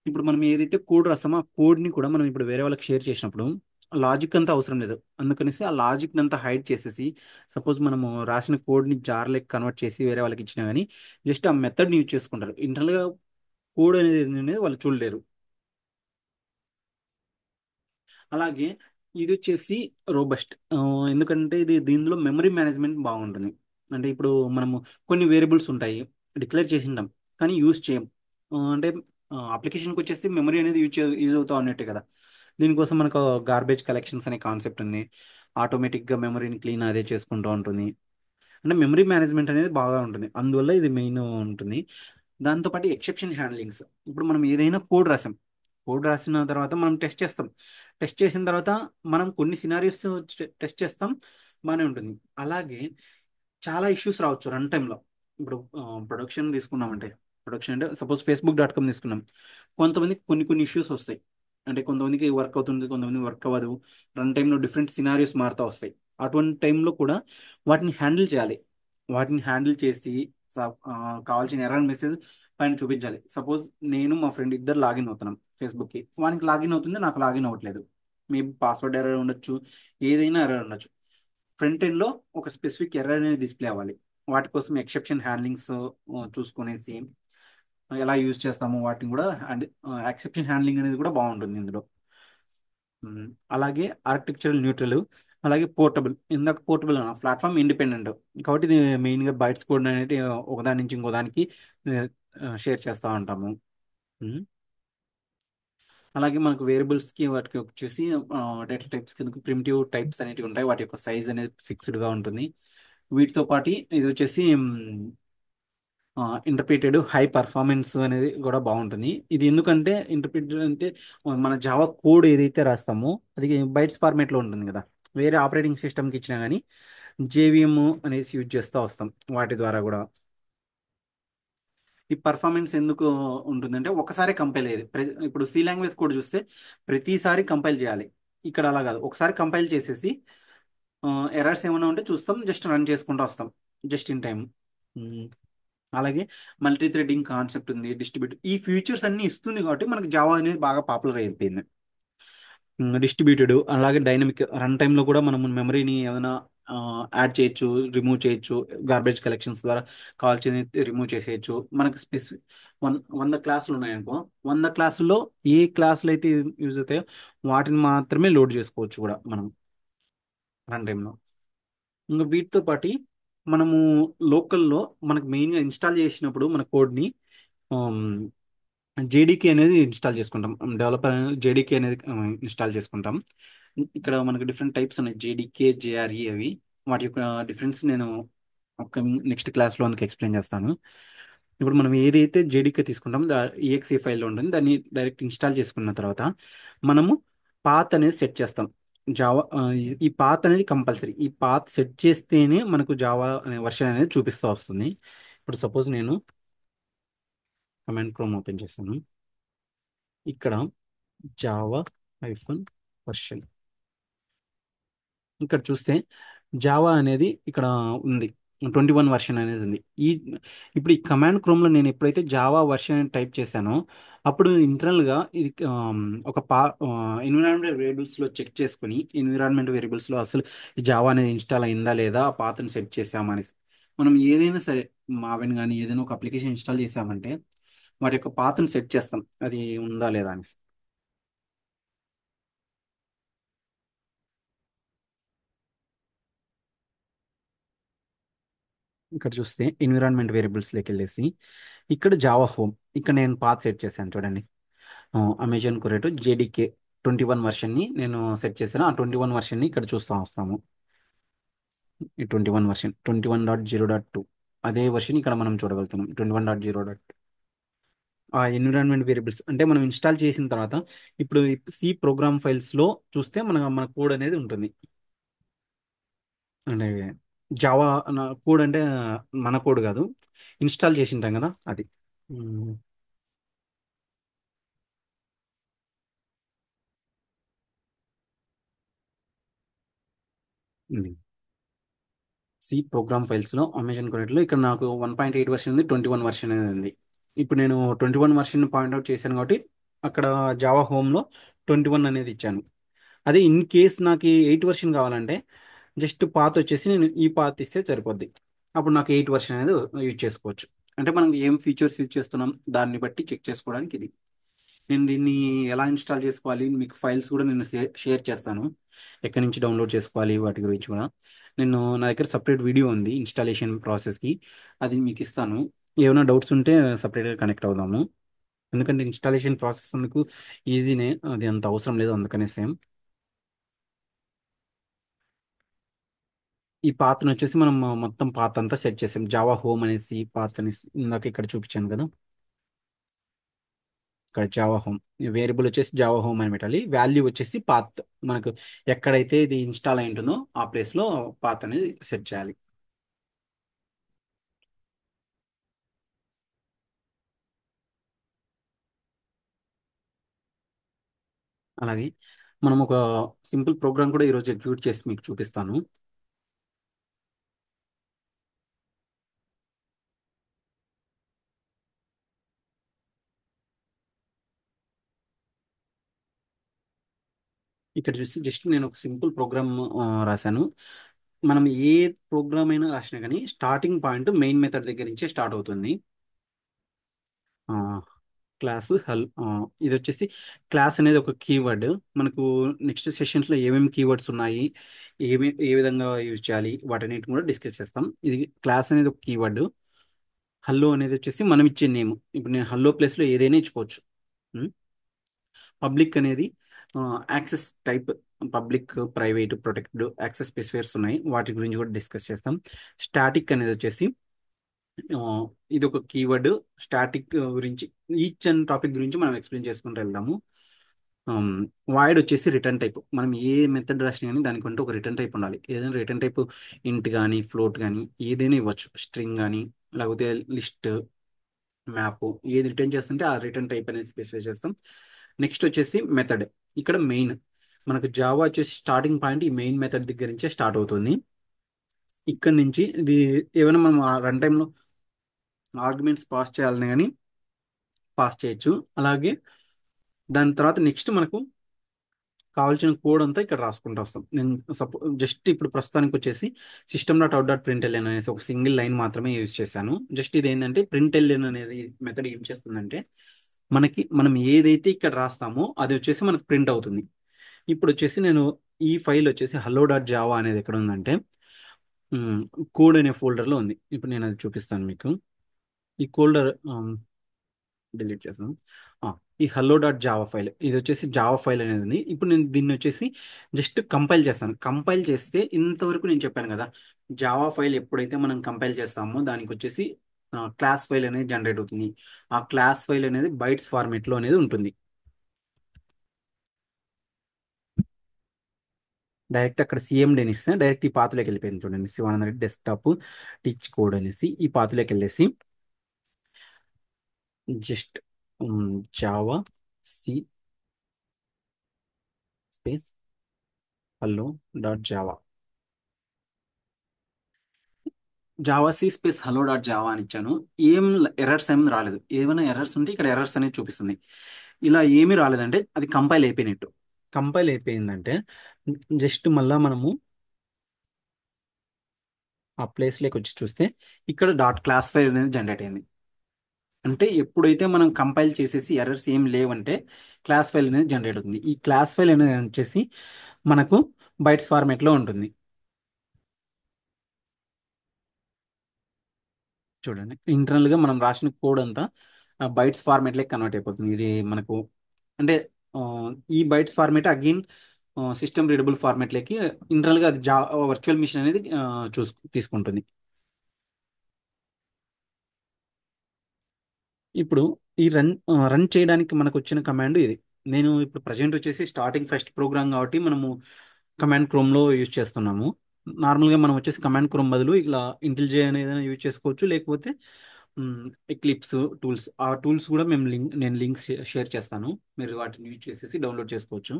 ఇప్పుడు మనం ఏదైతే కోడ్ రాస్తామో ఆ కోడ్ని కూడా మనం ఇప్పుడు వేరే వాళ్ళకి షేర్ చేసినప్పుడు లాజిక్ అంతా అవసరం లేదు. అందుకనేసి ఆ లాజిక్ అంతా హైడ్ చేసేసి, సపోజ్ మనము రాసిన కోడ్ని జార్ లెక్క కన్వర్ట్ చేసి వేరే వాళ్ళకి ఇచ్చినా కానీ జస్ట్ ఆ మెథడ్ని యూజ్ చేసుకుంటారు. ఇంటర్నల్గా కోడ్ అనేది వాళ్ళు చూడలేరు. అలాగే ఇది వచ్చేసి రోబస్ట్. ఎందుకంటే ఇది దీనిలో మెమరీ మేనేజ్మెంట్ బాగుంటుంది. అంటే ఇప్పుడు మనము కొన్ని వేరియబుల్స్ ఉంటాయి, డిక్లేర్ చేసి ఉంటాం కానీ యూజ్ చేయం. అంటే అప్లికేషన్కి వచ్చేసి మెమరీ అనేది యూజ్ అవుతా ఉన్నట్టే కదా. దీనికోసం మనకు గార్బేజ్ కలెక్షన్స్ అనే కాన్సెప్ట్ ఉంది. ఆటోమేటిక్గా మెమరీని క్లీన్ అదే చేసుకుంటూ ఉంటుంది. అంటే మెమరీ మేనేజ్మెంట్ అనేది బాగా ఉంటుంది, అందువల్ల ఇది మెయిన్ ఉంటుంది. దాంతోపాటు ఎక్సెప్షన్ హ్యాండ్లింగ్స్. ఇప్పుడు మనం ఏదైనా కోడ్ రాసాం, కోడ్ రాసిన తర్వాత మనం టెస్ట్ చేస్తాం. టెస్ట్ చేసిన తర్వాత మనం కొన్ని సినారియోస్ టెస్ట్ చేస్తాం, బాగానే ఉంటుంది. అలాగే చాలా ఇష్యూస్ రావచ్చు రన్ టైంలో. ఇప్పుడు ప్రొడక్షన్ తీసుకున్నామంటే, ప్రొడక్షన్ అంటే సపోజ్ Facebook.com తీసుకున్నాం. కొంతమందికి కొన్ని కొన్ని ఇష్యూస్ వస్తాయి. అంటే కొంతమందికి వర్క్ అవుతుంది, కొంతమంది వర్క్ అవ్వదు. రన్ టైంలో డిఫరెంట్ సినారియోస్ మారుతూ వస్తాయి. అటువంటి టైంలో కూడా వాటిని హ్యాండిల్ చేయాలి. వాటిని హ్యాండిల్ చేసి కావాల్సిన ఎర్రర్ మెసేజ్ పైన చూపించాలి. సపోజ్ నేను మా ఫ్రెండ్ ఇద్దరు లాగిన్ అవుతున్నాం ఫేస్బుక్కి, వానికి లాగిన్ అవుతుంది, నాకు లాగిన్ అవ్వట్లేదు. మేబీ పాస్వర్డ్ ఎర్రర్ ఉండొచ్చు, ఏదైనా ఎర్రర్ ఉండొచ్చు. ఫ్రంట్ ఎండ్లో ఒక స్పెసిఫిక్ ఎర్రర్ అనేది డిస్ప్లే అవ్వాలి. వాటి కోసం ఎక్సెప్షన్ హ్యాండ్లింగ్స్ చూసుకునేసి ఎలా యూజ్ చేస్తాము వాటిని కూడా. అండ్ ఎక్సెప్షన్ హ్యాండ్లింగ్ అనేది కూడా బాగుంటుంది ఇందులో. ఉమ్, అలాగే ఆర్కిటెక్చరల్ న్యూట్రల్, అలాగే పోర్టబుల్. ఇందాక పోర్టబుల్ ప్లాట్ఫామ్ ఇండిపెండెంట్, కాబట్టి ఇది మెయిన్గా బైట్స్ కోడ్ అనేది ఒకదాని నుంచి ఇంకో దానికి షేర్ చేస్తూ ఉంటాము. ఉమ్, అలాగే మనకు వేరియబుల్స్కి వాటికి వచ్చేసి డేటా టైప్స్ కింద ప్రిమిటివ్ టైప్స్ అనేవి ఉంటాయి, వాటి యొక్క సైజ్ అనేది ఫిక్స్డ్గా ఉంటుంది. వీటితో పాటు ఇది వచ్చేసి ఇంటర్ప్రిటెడ్ హై పర్ఫార్మెన్స్ అనేది కూడా బాగుంటుంది. ఇది ఎందుకంటే ఇంటర్ప్రిటెడ్ అంటే మన జావా కోడ్ ఏదైతే రాస్తామో అది బైట్స్ ఫార్మేట్లో ఉంటుంది కదా. వేరే ఆపరేటింగ్ సిస్టమ్కి ఇచ్చినా కానీ జేవిఎం అనేసి యూజ్ చేస్తూ వస్తాం వాటి ద్వారా కూడా. ఈ పర్ఫార్మెన్స్ ఎందుకు ఉంటుందంటే ఒకసారి కంపైల్ అయ్యేది. ఇప్పుడు సి లాంగ్వేజ్ కోడ్ చూస్తే ప్రతిసారి కంపైల్ చేయాలి. ఇక్కడ అలా కాదు, ఒకసారి కంపైల్ చేసేసి ఎర్రర్స్ ఏమైనా ఉంటే చూస్తాం, జస్ట్ రన్ చేసుకుంటూ వస్తాం జస్ట్ ఇన్ టైం. అలాగే మల్టీ థ్రెడింగ్ కాన్సెప్ట్ ఉంది, డిస్ట్రిబ్యూట్ ఈ ఫీచర్స్ అన్ని ఇస్తుంది కాబట్టి మనకి జావా అనేది బాగా పాపులర్ అయిపోయింది. డిస్ట్రిబ్యూటెడ్, అలాగే డైనమిక్ రన్ టైంలో కూడా మనం మెమరీని ఏమైనా యాడ్ చేయొచ్చు, రిమూవ్ చేయొచ్చు. గార్బేజ్ కలెక్షన్స్ ద్వారా కావాల్సింది రిమూవ్ చేసేయచ్చు. మనకి వంద క్లాసులు ఉన్నాయనుకో, 100 క్లాసుల్లో ఏ క్లాసులు అయితే యూజ్ అవుతాయో వాటిని మాత్రమే లోడ్ చేసుకోవచ్చు కూడా మనం రన్ టైంలో. ఇంకా వీటితో పాటు మనము లోకల్లో మనకు మెయిన్గా ఇన్స్టాల్ చేసినప్పుడు మన కోడ్ని జేడీకే అనేది ఇన్స్టాల్ చేసుకుంటాం. డెవలపర్ అనేది జేడీకే అనేది ఇన్స్టాల్ చేసుకుంటాం. ఇక్కడ మనకు డిఫరెంట్ టైప్స్ ఉన్నాయి, జేడీకే, జేఆర్ఈ అవి. వాటి యొక్క డిఫరెన్స్ నేను నెక్స్ట్ క్లాస్లో అందుకు ఎక్స్ప్లెయిన్ చేస్తాను. ఇప్పుడు మనం ఏదైతే జేడీకే తీసుకుంటామో ఈఎక్సీ ఫైల్లో ఉంటుంది, దాన్ని డైరెక్ట్ ఇన్స్టాల్ చేసుకున్న తర్వాత మనము పాత్ అనేది సెట్ చేస్తాం. జావా ఈ పాత్ అనేది కంపల్సరీ. ఈ పాత్ సెట్ చేస్తేనే మనకు జావా అనే వర్షన్ అనేది చూపిస్తూ వస్తుంది. ఇప్పుడు సపోజ్ నేను కమాండ్ క్రోమ్ ఓపెన్ చేస్తాను. ఇక్కడ జావా వర్షన్, ఇక్కడ చూస్తే జావా అనేది ఇక్కడ ఉంది, 21 వర్షన్ అనేది ఉంది. ఈ ఇప్పుడు ఈ కమాండ్ క్రోమ్లో నేను ఎప్పుడైతే జావా వర్షన్ అని టైప్ చేశానో అప్పుడు ఇంటర్నల్గా ఇది ఒక ఎన్విరాన్మెంట్ వేరియబుల్స్లో చెక్ చేసుకుని ఎన్విరాన్మెంట్ వేరియబుల్స్లో అసలు జావా అనేది ఇన్స్టాల్ అయిందా లేదా, ఆ పాత్రను సెట్ చేసామని. మనం ఏదైనా సరే మావెన్ కానీ ఏదైనా ఒక అప్లికేషన్ ఇన్స్టాల్ చేసామంటే వాటి యొక్క పాత్రను సెట్ చేస్తాం, అది ఉందా లేదా అని. ఇక్కడ చూస్తే ఎన్విరాన్మెంట్ వేరియబుల్స్లోకి వెళ్ళేసి ఇక్కడ జావా హోమ్, ఇక్కడ నేను పాత్ సెట్ చేశాను చూడండి. అమెజాన్ కొరేటో జేడీకే 21 వర్షన్ని నేను సెట్ చేశాను. ఆ 21 వర్షన్ని ఇక్కడ చూస్తూ వస్తాము. ఈ 21 వర్షన్ 21.0.2 అదే వర్షన్ ఇక్కడ మనం చూడగలుగుతున్నాం. 21.0. ఆ ఎన్విరాన్మెంట్ వేరియబుల్స్ అంటే మనం ఇన్స్టాల్ చేసిన తర్వాత ఇప్పుడు సి ప్రోగ్రామ్ ఫైల్స్లో చూస్తే మన కోడ్ అనేది ఉంటుంది. అంటే జావా కోడ్ అంటే మన కోడ్ కాదు, ఇన్స్టాల్ చేసి ఉంటాం కదా అది. ఉమ్, ఇది సి ప్రోగ్రామ్ ఫైల్స్లో అమెజాన్ కొరెట్లో ఇక్కడ నాకు 1.8 వర్షన్ ఉంది, 21 వర్షన్ అనేది ఉంది. ఇప్పుడు నేను 21 వర్షన్ పాయింట్అవుట్ చేశాను కాబట్టి అక్కడ జావా హోమ్లో 21 అనేది ఇచ్చాను. అదే ఇన్ కేస్ నాకు 8 వర్షన్ కావాలంటే జస్ట్ పాత్ వచ్చేసి నేను ఈ పాత్ ఇస్తే సరిపోద్ది. అప్పుడు నాకు 8 వర్షన్ అనేది యూజ్ చేసుకోవచ్చు. అంటే మనం ఏం ఫీచర్స్ యూజ్ చేస్తున్నాం దాన్ని బట్టి చెక్ చేసుకోవడానికి ఇది. నేను దీన్ని ఎలా ఇన్స్టాల్ చేసుకోవాలి, మీకు ఫైల్స్ కూడా నేను షేర్ చేస్తాను, ఎక్కడి నుంచి డౌన్లోడ్ చేసుకోవాలి వాటి గురించి కూడా. నేను నా దగ్గర సపరేట్ వీడియో ఉంది ఇన్స్టాలేషన్ ప్రాసెస్కి, అది మీకు ఇస్తాను. ఏమైనా డౌట్స్ ఉంటే సపరేట్గా కనెక్ట్ అవుదాము. ఎందుకంటే ఇన్స్టాలేషన్ ప్రాసెస్ అందుకు ఈజీనే, అది అంత అవసరం లేదు అందుకనే సేమ్. ఈ పాత్రను వచ్చేసి మనం మొత్తం పాత్ అంతా సెట్ చేసాం. జావా హోమ్ అనేసి పాత్ అనేసి ఇందాక ఇక్కడ చూపించాను కదా. ఇక్కడ జావా హోమ్ వేరియబుల్ వచ్చేసి జావా హోమ్ అని పెట్టాలి, వాల్యూ వచ్చేసి పాత్. మనకు ఎక్కడైతే ఇది ఇన్స్టాల్ అయి ఉంటుందో ఆ ప్లేస్లో పాత్ అనేది సెట్ చేయాలి. అలాగే మనం ఒక సింపుల్ ప్రోగ్రామ్ కూడా ఈరోజు ఎగ్జిక్యూట్ చేసి మీకు చూపిస్తాను. ఇక్కడ చూసి జస్ట్ నేను ఒక సింపుల్ ప్రోగ్రామ్ రాశాను. మనం ఏ ప్రోగ్రామ్ అయినా రాసినా కానీ స్టార్టింగ్ పాయింట్ మెయిన్ మెథడ్ దగ్గర నుంచే స్టార్ట్ అవుతుంది. క్లాస్ ఇది వచ్చేసి క్లాస్ అనేది ఒక కీవర్డ్. మనకు నెక్స్ట్ సెషన్స్లో ఏమేమి కీవర్డ్స్ ఉన్నాయి, ఏ విధంగా యూజ్ చేయాలి, వాటన్నిటిని కూడా డిస్కస్ చేస్తాం. ఇది క్లాస్ అనేది ఒక కీవర్డ్. హల్లో అనేది వచ్చేసి మనం ఇచ్చే నేమ్. ఇప్పుడు నేను హల్లో ప్లేస్లో ఏదైనా ఇచ్చుకోవచ్చు. పబ్లిక్ అనేది access type. Public, private, protected, access specifiers ఉన్నాయి. వాటి గురించి కూడా డిస్కస్ చేస్తాం. స్టాటిక్ అనేది వచ్చేసి ఆ, ఇది ఒక కీవర్డ్. స్టాటిక్ గురించి ఈచ్ అండ్ టాపిక్ గురించి మనం ఎక్స్ప్లెయిన్ చేసుకుంటూ వెళ్దాము. వాయిడ్ వచ్చేసి రిటర్న్ టైప్. మనం ఏ మెథడ్ రాసినా కానీ దానికంటూ ఒక రిటర్న్ టైప్ ఉండాలి. ఏదైనా రిటర్న్ టైప్ ఇంట్ కానీ ఫ్లోట్ కానీ ఏదైనా ఇవ్వచ్చు. స్ట్రింగ్ కానీ లేకపోతే లిస్ట్, మ్యాప్, ఏది రిటర్న్ చేస్తుంటే ఆ రిటర్న్ టైప్ అనేది స్పెసిఫై చేస్తాం. నెక్స్ట్ వచ్చేసి మెథడ్. ఇక్కడ మెయిన్ మనకు జావా వచ్చేసి స్టార్టింగ్ పాయింట్ ఈ మెయిన్ మెథడ్ దగ్గర నుంచే స్టార్ట్ అవుతుంది. ఇక్కడ నుంచి ఇది ఏమైనా మనం రన్ టైంలో ఆర్గ్యుమెంట్స్ పాస్ చేయాలని కానీ పాస్ చేయొచ్చు. అలాగే దాని తర్వాత నెక్స్ట్ మనకు కావాల్సిన కోడ్ అంతా ఇక్కడ రాసుకుంటూ వస్తాం. నేను జస్ట్ ఇప్పుడు ప్రస్తుతానికి వచ్చేసి system dot out dot println అనేసి ఒక సింగిల్ లైన్ మాత్రమే యూజ్ చేశాను. జస్ట్ ఇది ఏంటంటే ప్రింట్ఎల్ఎన్ అనేది మెథడ్ ఏం చేస్తుందంటే మనం ఏదైతే ఇక్కడ రాస్తామో అది వచ్చేసి మనకు ప్రింట్ అవుతుంది. ఇప్పుడు వచ్చేసి నేను ఈ ఫైల్ వచ్చేసి హలో డాట్ జావా అనేది ఎక్కడ ఉందంటే కోడ్ అనే ఫోల్డర్లో ఉంది. ఇప్పుడు నేను అది చూపిస్తాను మీకు. ఈ ఫోల్డర్ డిలీట్ చేస్తాను. ఆ, ఈ హలో డాట్ జావా ఫైల్ ఇది వచ్చేసి జావా ఫైల్ అనేది ఉంది. ఇప్పుడు నేను దీన్ని వచ్చేసి జస్ట్ కంపైల్ చేస్తాను. కంపైల్ చేస్తే ఇంతవరకు నేను చెప్పాను కదా, జావా ఫైల్ ఎప్పుడైతే మనం కంపైల్ చేస్తామో దానికి వచ్చేసి క్లాస్ ఫైల్ అనేది జనరేట్ అవుతుంది. ఆ క్లాస్ ఫైల్ అనేది బైట్స్ ఫార్మేట్లో అనేది ఉంటుంది. డైరెక్ట్ అక్కడ సిఎండి అని ఇస్తే డైరెక్ట్ ఈ పాత్రలోకి వెళ్ళిపోయింది. చూడండి, Shivananda Reddy desktop teach code అనేసి ఈ పాత్రలోకి వెళ్ళేసి just Java C space hello dot Java, Java C space hello dot Java అని ఇచ్చాను. ఏం ఎర్రర్స్ ఏం రాలేదు. ఏమైనా ఎర్రర్స్ ఉంటే ఇక్కడ ఎర్రర్స్ అనేది చూపిస్తుంది. ఇలా ఏమీ రాలేదంటే అది కంపైల్ అయిపోయినట్టు. కంపైల్ అయిపోయిందంటే జస్ట్ మళ్ళా మనము ఆ ప్లేస్లోకి వచ్చి చూస్తే ఇక్కడ డాట్ క్లాస్ ఫైల్ అనేది జనరేట్ అయింది. అంటే ఎప్పుడైతే మనం కంపైల్ చేసేసి ఎర్రర్స్ ఏం లేవంటే క్లాస్ ఫైల్ అనేది జనరేట్ అవుతుంది. ఈ క్లాస్ ఫైల్ అనేది వచ్చేసి మనకు బైట్స్ ఫార్మేట్లో ఉంటుంది. చూడండి, ఇంటర్నల్గా మనం రాసిన కోడ్ అంతా బైట్స్ ఫార్మేట్లోకి కన్వర్ట్ అయిపోతుంది. ఇది మనకు అంటే ఆ, ఈ bytes format again system readable ఫార్మేట్లోకి ఇంటర్నల్గా అది వర్చువల్ మిషన్ అనేది తీసుకుంటుంది. ఇప్పుడు ఈ రన్ చేయడానికి మనకు వచ్చిన కమాండ్ ఇది. నేను ఇప్పుడు ప్రజెంట్ వచ్చేసి స్టార్టింగ్ ఫస్ట్ ప్రోగ్రామ్ కాబట్టి మనము కమాండ్ క్రోమ్లో యూజ్ చేస్తున్నాము. నార్మల్గా మనం వచ్చేసి కమాండ్ క్రోమ్ బదులు ఇలా ఇంటెలిజే అనేది ఏదైనా యూజ్ చేసుకోవచ్చు. లేకపోతే ఎక్లిప్స్ టూల్స్, ఆ టూల్స్ కూడా నేను లింక్స్ షేర్ చేస్తాను. మీరు వాటిని యూజ్ చేసేసి డౌన్లోడ్ చేసుకోవచ్చు.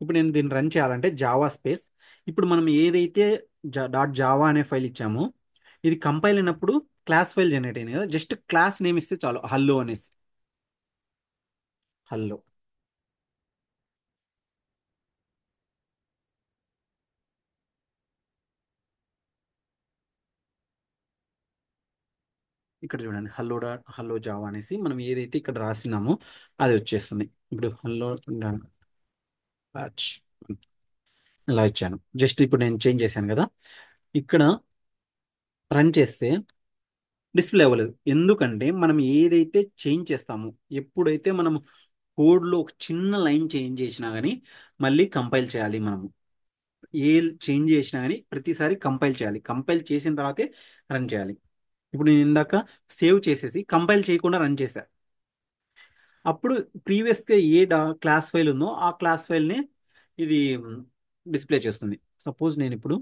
ఇప్పుడు నేను దీన్ని రన్ చేయాలంటే జావా స్పేస్, ఇప్పుడు మనం ఏదైతే డాట్ జావా అనే ఫైల్ ఇచ్చామో ఇది కంపైల్ అయినప్పుడు క్లాస్ ఫైల్ జనరేట్ అయింది కదా, జస్ట్ క్లాస్ నేమ్ ఇస్తే చాలు, హల్లో అనేసి. హల్లో. ఇక్కడ చూడండి, హల్లో జావా అనేసి మనం ఏదైతే ఇక్కడ రాసినామో అది వచ్చేస్తుంది. ఇప్పుడు హల్లో బ్యాచ్ ఇలా ఇచ్చాను. జస్ట్ ఇప్పుడు నేను చేంజ్ చేశాను కదా, ఇక్కడ రన్ చేస్తే డిస్ప్లే అవ్వలేదు. ఎందుకంటే మనం ఏదైతే చేంజ్ చేస్తామో, ఎప్పుడైతే మనం కోడ్లో ఒక చిన్న లైన్ చేంజ్ చేసినా కానీ మళ్ళీ కంపైల్ చేయాలి. మనము ఏ చేంజ్ చేసినా కానీ ప్రతిసారి కంపైల్ చేయాలి. కంపైల్ చేసిన తర్వాతే రన్ చేయాలి. ఇప్పుడు నేను ఇందాక సేవ్ చేసేసి కంపైల్ చేయకుండా రన్ చేశా. అప్పుడు ప్రీవియస్గా క్లాస్ ఫైల్ ఉందో ఆ క్లాస్ ఫైల్ని ఇది డిస్ప్లే చేస్తుంది. సపోజ్ నేను ఇప్పుడు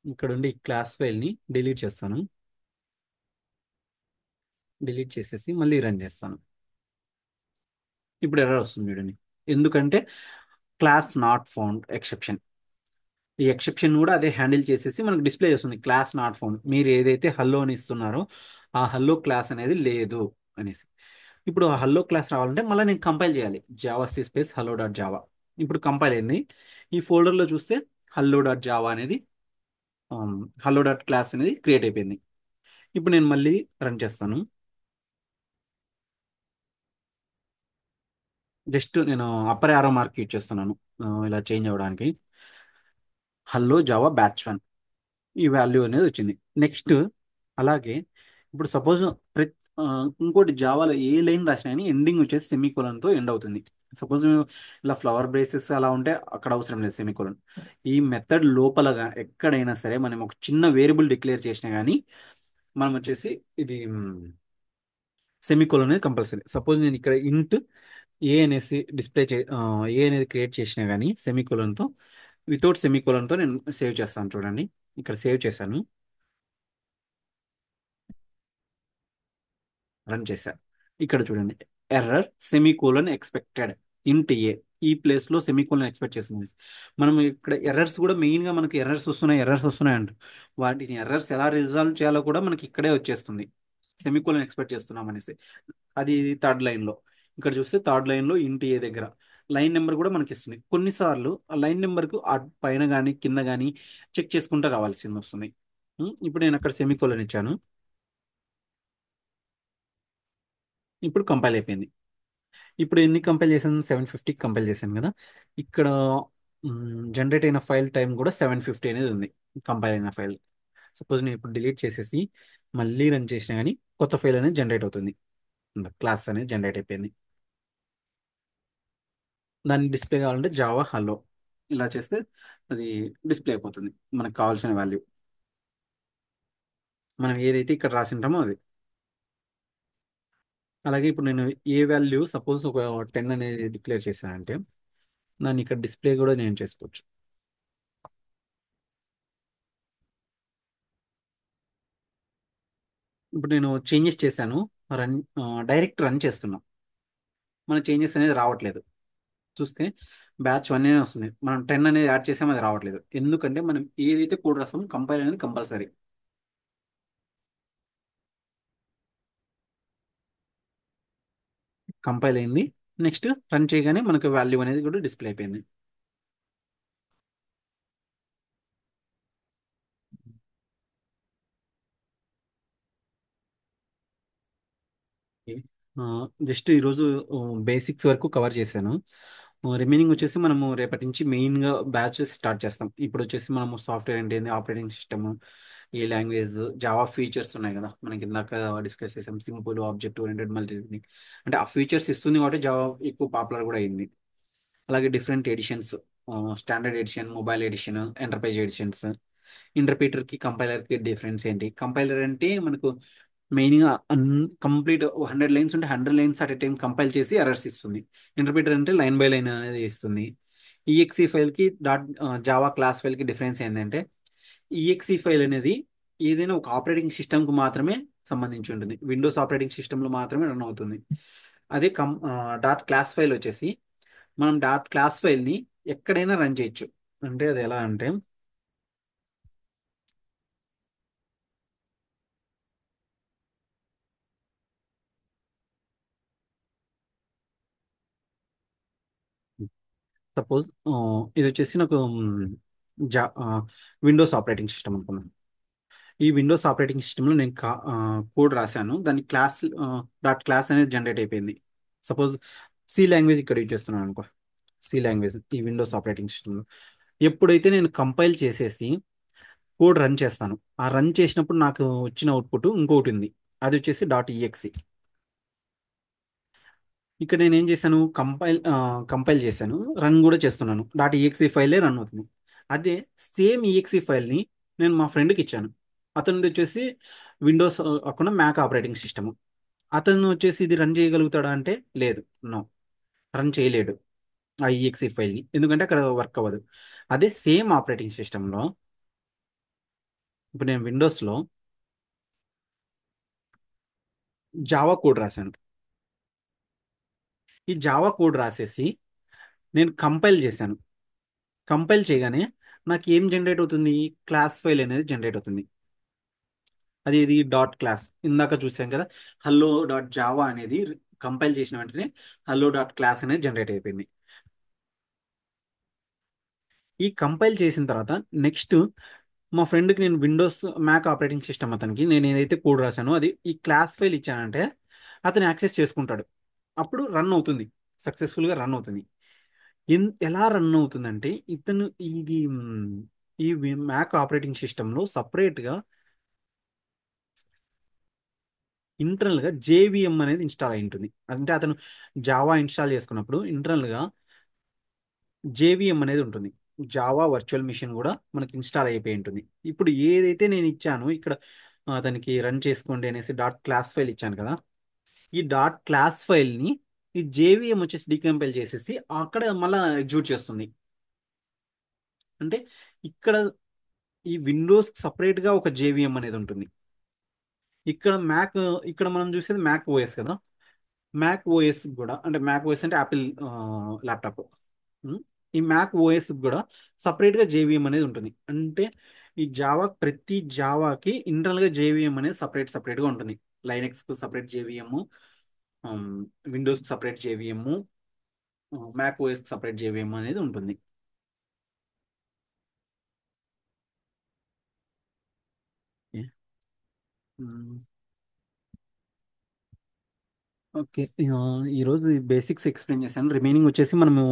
ఇక్కడ ఉండి క్లాస్ ఫైల్ని డిలీట్ చేస్తాను. డిలీట్ చేసేసి మళ్ళీ రన్ చేస్తాను. ఇప్పుడు ఎర్రర్ వస్తుంది చూడండి. ఎందుకంటే క్లాస్ నాట్ ఫౌండ్ ఎక్సెప్షన్. ఈ ఎక్సెప్షన్ కూడా అదే హ్యాండిల్ చేసేసి మనకు డిస్ప్లే చేస్తుంది, క్లాస్ నాట్ ఫౌండ్. మీరు ఏదైతే హల్లో అని ఇస్తున్నారో ఆ హల్లో క్లాస్ అనేది లేదు అనేసి. ఇప్పుడు ఆ హల్లో క్లాస్ రావాలంటే మళ్ళీ నేను కంపైల్ చేయాలి. Java C space hello dot Java. ఇప్పుడు కంపైల్ అయింది. ఈ ఫోల్డర్లో చూస్తే హల్లో డాట్ జావా అనేది హలో డాట్ క్లాస్ అనేది క్రియేట్ అయిపోయింది. ఇప్పుడు నేను మళ్ళీ రన్ చేస్తాను. జస్ట్ నేను అప్పర్ యారో మార్క్ యూజ్ చేస్తున్నాను ఇలా చేంజ్ అవ్వడానికి. హలో జావా బ్యాచ్ 1 ఈ వాల్యూ అనేది వచ్చింది. నెక్స్ట్ అలాగే ఇప్పుడు సపోజ్ ప్రతి ఇంకోటి జావాలో ఏ లైన్ రాసినా కానీ ఎండింగ్ వచ్చేసి సెమీకోలన్తో ఎండ్ అవుతుంది. సపోజ్ ఇలా ఫ్లవర్ బ్రేసెస్ అలా ఉంటే అక్కడ అవసరం లేదు సెమీకోలన్. ఈ మెథడ్ లోపలగా ఎక్కడైనా సరే మనం ఒక చిన్న వేరియబుల్ డిక్లేర్ చేసినా కానీ మనం వచ్చేసి ఇది సెమీకోలన్ అనేది కంపల్సరీ. సపోజ్ నేను ఇక్కడ ఇంట్ ఏ అనేసి ఏ అనేది క్రియేట్ చేసినా కానీ సెమీకోలన్తో, వితౌట్ సెమీకోలన్తో నేను సేవ్ చేస్తాను చూడండి. ఇక్కడ సేవ్ చేశాను, రన్ చేశాను. ఇక్కడ చూడండి, ఎర్రర్ సెమీకోలన్ ఎక్స్పెక్టెడ్ ఇంట్ ఏ, ఈ ప్లేస్లో సెమీకోలన్ ఎక్స్పెక్ట్ చేస్తుంది. మనం ఇక్కడ ఎర్రర్స్ కూడా మెయిన్గా మనకి ఎర్రర్స్ వస్తున్నాయి అంట. వాటిని ఎర్రర్స్ ఎలా రిజాల్వ్ చేయాలో కూడా మనకి ఇక్కడే వచ్చేస్తుంది, సెమీకోలన్ ఎక్స్పెక్ట్ చేస్తున్నాం అనేసి. అది థర్డ్ లైన్లో. ఇక్కడ చూస్తే థర్డ్ లైన్లో ఇంటి ఏ దగ్గర లైన్ నెంబర్ కూడా మనకి ఇస్తుంది. కొన్నిసార్లు ఆ లైన్ నెంబర్కు ఆ పైన కానీ కింద కానీ చెక్ చేసుకుంటూ రావాల్సి వస్తుంది. ఇప్పుడు నేను అక్కడ సెమీకోలన్ ఇచ్చాను. ఇప్పుడు కంపైల్ అయిపోయింది. ఇప్పుడు ఎన్ని కంపైల్ చేశాను? 750 కంపైల్ చేశాను కదా. ఇక్కడ జనరేట్ అయిన ఫైల్ టైం కూడా 750 అనేది ఉంది కంపైల్ అయిన ఫైల్. సపోజ్ నేను ఇప్పుడు డిలీట్ చేసేసి మళ్ళీ రన్ చేసినా కానీ కొత్త ఫైల్ అనేది జనరేట్ అవుతుంది. క్లాస్ అనేది జనరేట్ అయిపోయింది. దాన్ని డిస్ప్లే కావాలంటే జావా హలో ఇలా చేస్తే అది డిస్ప్లే అయిపోతుంది, మనకు కావాల్సిన వాల్యూ మనం ఏదైతే ఇక్కడ రాసింటామో అది. అలాగే ఇప్పుడు నేను ఏ వాల్యూ సపోజ్ ఒక 10 అనేది డిక్లేర్ చేశానంటే దాన్ని ఇక్కడ డిస్ప్లే కూడా నేను చేసుకోవచ్చు. ఇప్పుడు నేను చేంజెస్ చేశాను, రన్ డైరెక్ట్ రన్ చేస్తున్నాం, మన చేంజెస్ అనేది రావట్లేదు. చూస్తే బ్యాచ్ 1 అనే వస్తుంది, మనం 10 అనేది యాడ్ చేసాం అది రావట్లేదు. ఎందుకంటే మనం ఏదైతే కోడ్ రాస్తామో కంపైల్ అనేది కంపల్సరీ. కంపైల్ అయింది. నెక్స్ట్ రన్ చేయగానే మనకు వాల్యూ అనేది కూడా డిస్ప్లే అయిపోయింది. జస్ట్ ఈరోజు బేసిక్స్ వరకు కవర్ చేశాను. రిమైనింగ్ వచ్చేసి మనము రేపటి నుంచి మెయిన్గా బ్యాచ్ స్టార్ట్ చేస్తాం. ఇప్పుడు వచ్చేసి మనము సాఫ్ట్వేర్ అంటే ఏంది, ఆపరేటింగ్ సిస్టమ్, ఏ లాంగ్వేజ్, జావా ఫీచర్స్ ఉన్నాయి కదా మనకి ఇందాక డిస్కస్ చేసాం, సింపుల్, ఆబ్జెక్ట్ ఓరియంటెడ్, మల్టీ. అంటే ఆ ఫీచర్స్ ఇస్తుంది కాబట్టి జావా ఎక్కువ పాపులర్ కూడా అయింది. అలాగే different editions, standard edition, mobile edition, enterprise editions, ఇంటర్ప్రిటర్కి కంపైలర్కి డిఫరెన్స్ ఏంటి. కంపైలర్ అంటే మనకు మెయిన్గా కంప్లీట్ 100 లైన్స్ ఉంటే 100 lines at a time compile చేసి ఎర్రర్స్ ఇస్తుంది. ఇంటర్ప్రిటర్ అంటే లైన్ బై లైన్ అనేది ఇస్తుంది. ఈఎక్సీ ఫైల్కి జావా క్లాస్ ఫైల్కి డిఫరెన్స్ ఏంటంటే ఈఎక్సీ ఫైల్ అనేది ఏదైనా ఒక ఆపరేటింగ్ సిస్టమ్కి మాత్రమే సంబంధించి ఉంటుంది, విండోస్ ఆపరేటింగ్ సిస్టంలో మాత్రమే రన్ అవుతుంది. అదే డాట్ క్లాస్ ఫైల్ వచ్చేసి మనం డాట్ క్లాస్ ఫైల్ని ఎక్కడైనా రన్ చేయొచ్చు. అంటే అది ఎలా అంటే సపోజ్ ఇది వచ్చేసి నాకు జా విండోస్ ఆపరేటింగ్ సిస్టమ్ అనుకున్నాను. ఈ విండోస్ ఆపరేటింగ్ సిస్టంలో నేను కోడ్ రాశాను, దాని డాట్ క్లాస్ అనేది జనరేట్ అయిపోయింది. సపోజ్ సి లాంగ్వేజ్ ఇక్కడ యూజ్ చేస్తున్నాను అనుకో. సి లాంగ్వేజ్ ఈ విండోస్ ఆపరేటింగ్ సిస్టంలో ఎప్పుడైతే నేను కంపైల్ చేసేసి కోడ్ రన్ చేస్తాను, ఆ రన్ చేసినప్పుడు నాకు వచ్చిన అవుట్పుట్ ఇంకొకటి ఉంది, అది వచ్చేసి డాట్ ఈఎక్సి. ఇక్కడ నేను ఏం చేశాను, కంపైల్ చేశాను, రన్ కూడా చేస్తున్నాను, డాట్ ఈఎక్సీ ఫైలే రన్ అవుతుంది. అదే సేమ్ ఈఎక్సీ ఫైల్ని నేను మా ఫ్రెండ్కి ఇచ్చాను. అతనిది వచ్చేసి విండోస్ కాకుండా మ్యాక్ ఆపరేటింగ్ సిస్టమ్. అతను వచ్చేసి ఇది రన్ చేయగలుగుతాడా అంటే లేదు, నో, రన్ చేయలేడు ఆ ఈఎక్సీ ఫైల్ని, ఎందుకంటే అక్కడ వర్క్ అవ్వదు. అదే సేమ్ ఆపరేటింగ్ సిస్టంలో ఇప్పుడు నేను విండోస్లో జావా కోడ్ రాశాను. ఈ జావా కోడ్ రాసేసి నేను కంపైల్ చేశాను. కంపైల్ చేయగానే నాకు ఏం జనరేట్ అవుతుంది, క్లాస్ ఫైల్ అనేది జనరేట్ అవుతుంది. అది ఇది డాట్ క్లాస్ ఇందాక చూసాం కదా, హలో డాట్ జావా అనేది కంపైల్ చేసిన వెంటనే హలో డాట్ క్లాస్ అనేది జనరేట్ అయిపోయింది. ఈ కంపైల్ చేసిన తర్వాత నెక్స్ట్ మా ఫ్రెండ్కి నేను విండోస్ మ్యాక్ ఆపరేటింగ్ సిస్టమ్ అతనికి నేను ఏదైతే కోడ్ రాశానో అది ఈ క్లాస్ ఫైల్ ఇచ్చానంటే అతను యాక్సెస్ చేసుకుంటాడు, అప్పుడు రన్ అవుతుంది. సక్సెస్ఫుల్గా రన్ అవుతుంది. ఎలా రన్ అవుతుందంటే ఇతను ఇది ఈ మ్యాక్ ఆపరేటింగ్ సిస్టంలో సపరేట్గా ఇంటర్నల్గా జేవిఎం అనేది ఇన్స్టాల్ అయి ఉంటుంది. అంటే అతను జావా ఇన్స్టాల్ చేసుకున్నప్పుడు ఇంటర్నల్గా జేవిఎం అనేది ఉంటుంది. జావా వర్చువల్ మిషన్ కూడా మనకి ఇన్స్టాల్ అయిపోయి ఉంటుంది. ఇప్పుడు ఏదైతే నేను ఇచ్చానో ఇక్కడ అతనికి రన్ చేసుకోండి అనేసి డాట్ క్లాస్ ఫైల్ ఇచ్చాను కదా, ఈ డాట్ క్లాస్ ఫైల్ని ఈ జేవిఎం వచ్చేసి డీకంపైల్ చేసేసి అక్కడ మళ్ళీ ఎగ్జిక్యూట్ చేస్తుంది. అంటే ఇక్కడ ఈ విండోస్ సపరేట్గా ఒక జేవిఎం అనేది ఉంటుంది. ఇక్కడ మ్యాక్, ఇక్కడ మనం చూసేది మ్యాక్ ఓఎస్ కదా, మ్యాక్ ఓఎస్ కూడా అంటే మ్యాక్ ఓఎస్ అంటే యాపిల్ ల్యాప్టాప్. ఉమ్, ఈ మ్యాక్ ఓఎస్ కూడా సపరేట్గా జేవిఎం అనేది ఉంటుంది. అంటే ఈ జావా ప్రతి జావాకి ఇంటర్నల్గా జేవిఎం అనేది సపరేట్గా ఉంటుంది. లైనెక్స్కు సపరేట్ జేవిఎం, విండోస్కి సపరేట్ జేవిఎం, మ్యాక్ ఓఎస్కి సపరేట్ జేవిఎం అనేది ఉంటుంది. ఏ? Um, okay. ఈరోజు బేసిక్స్ ఎక్స్ప్లెయిన్ చేశాను. రిమైనింగ్ వచ్చేసి మనము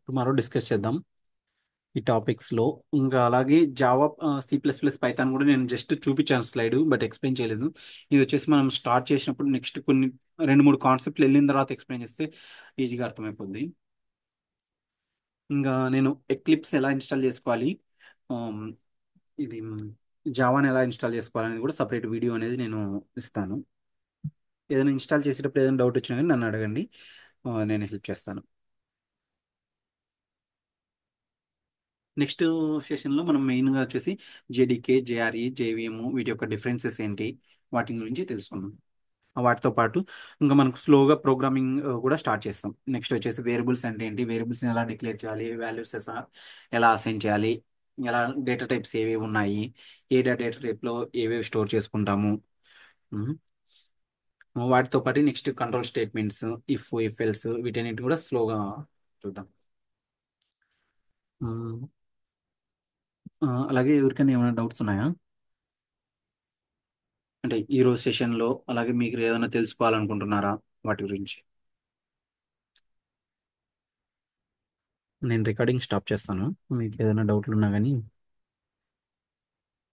టుమారో డిస్కస్ చేద్దాం ఈ టాపిక్స్లో. ఇంకా అలాగే జావా, C++, పైథాన్ కూడా నేను జస్ట్ చూపించాను స్లైడ్, బట్ ఎక్స్ప్లెయిన్ చేయలేదు. ఇది వచ్చేసి మనం స్టార్ట్ చేసినప్పుడు నెక్స్ట్ కొన్ని 2-3 కాన్సెప్ట్లు వెళ్ళిన తర్వాత ఎక్స్ప్లెయిన్ చేస్తే ఈజీగా అర్థమైపోద్ది. ఇంకా నేను ఎక్లిప్స్ ఎలా ఇన్స్టాల్ చేసుకోవాలి, ఆమ్, ఇది జావాని ఎలా ఇన్స్టాల్ చేసుకోవాలనేది కూడా సపరేట్ వీడియో అనేది నేను ఇస్తాను. ఏదైనా ఇన్స్టాల్ చేసేటప్పుడు ఏదైనా డౌట్ వచ్చినా కానీ నన్ను అడగండి, నేను హెల్ప్ చేస్తాను. నెక్స్ట్ సెషన్లో మనం మెయిన్గా వచ్చేసి జేడీకే, జేఆర్ఈ, జేవిఎం వీటి యొక్క డిఫరెన్సెస్ ఏంటి, వాటి గురించి తెలుసుకుందాం. వాటితో పాటు ఇంకా మనకు స్లోగా ప్రోగ్రామింగ్ కూడా స్టార్ట్ చేస్తాం. నెక్స్ట్ వచ్చేసి వేరియబుల్స్ అంటే ఏంటి, వేరియబుల్స్ని ఎలా డిక్లేర్ చేయాలి, వాల్యూస్ ఎలా అసైన్ చేయాలి, ఎలా డేటా టైప్స్ ఏవేవి ఉన్నాయి, ఏ డేటా టైప్లో ఏవేవి స్టోర్ చేసుకుంటాము. ఉమ్. వాటితో పాటు next control statements, if else వీటన్నిటి కూడా స్లోగా చూద్దాం. అలాగే ఎవరికైనా ఏమైనా డౌట్స్ ఉన్నాయా, అంటే ఈ రోజు సెషన్లో అలాగే మీకు ఏదైనా తెలుసుకోవాలనుకుంటున్నారా వాటి గురించి? నేను రికార్డింగ్ స్టాప్ చేస్తాను. మీకు ఏదైనా డౌట్లు ఉన్నా కానీ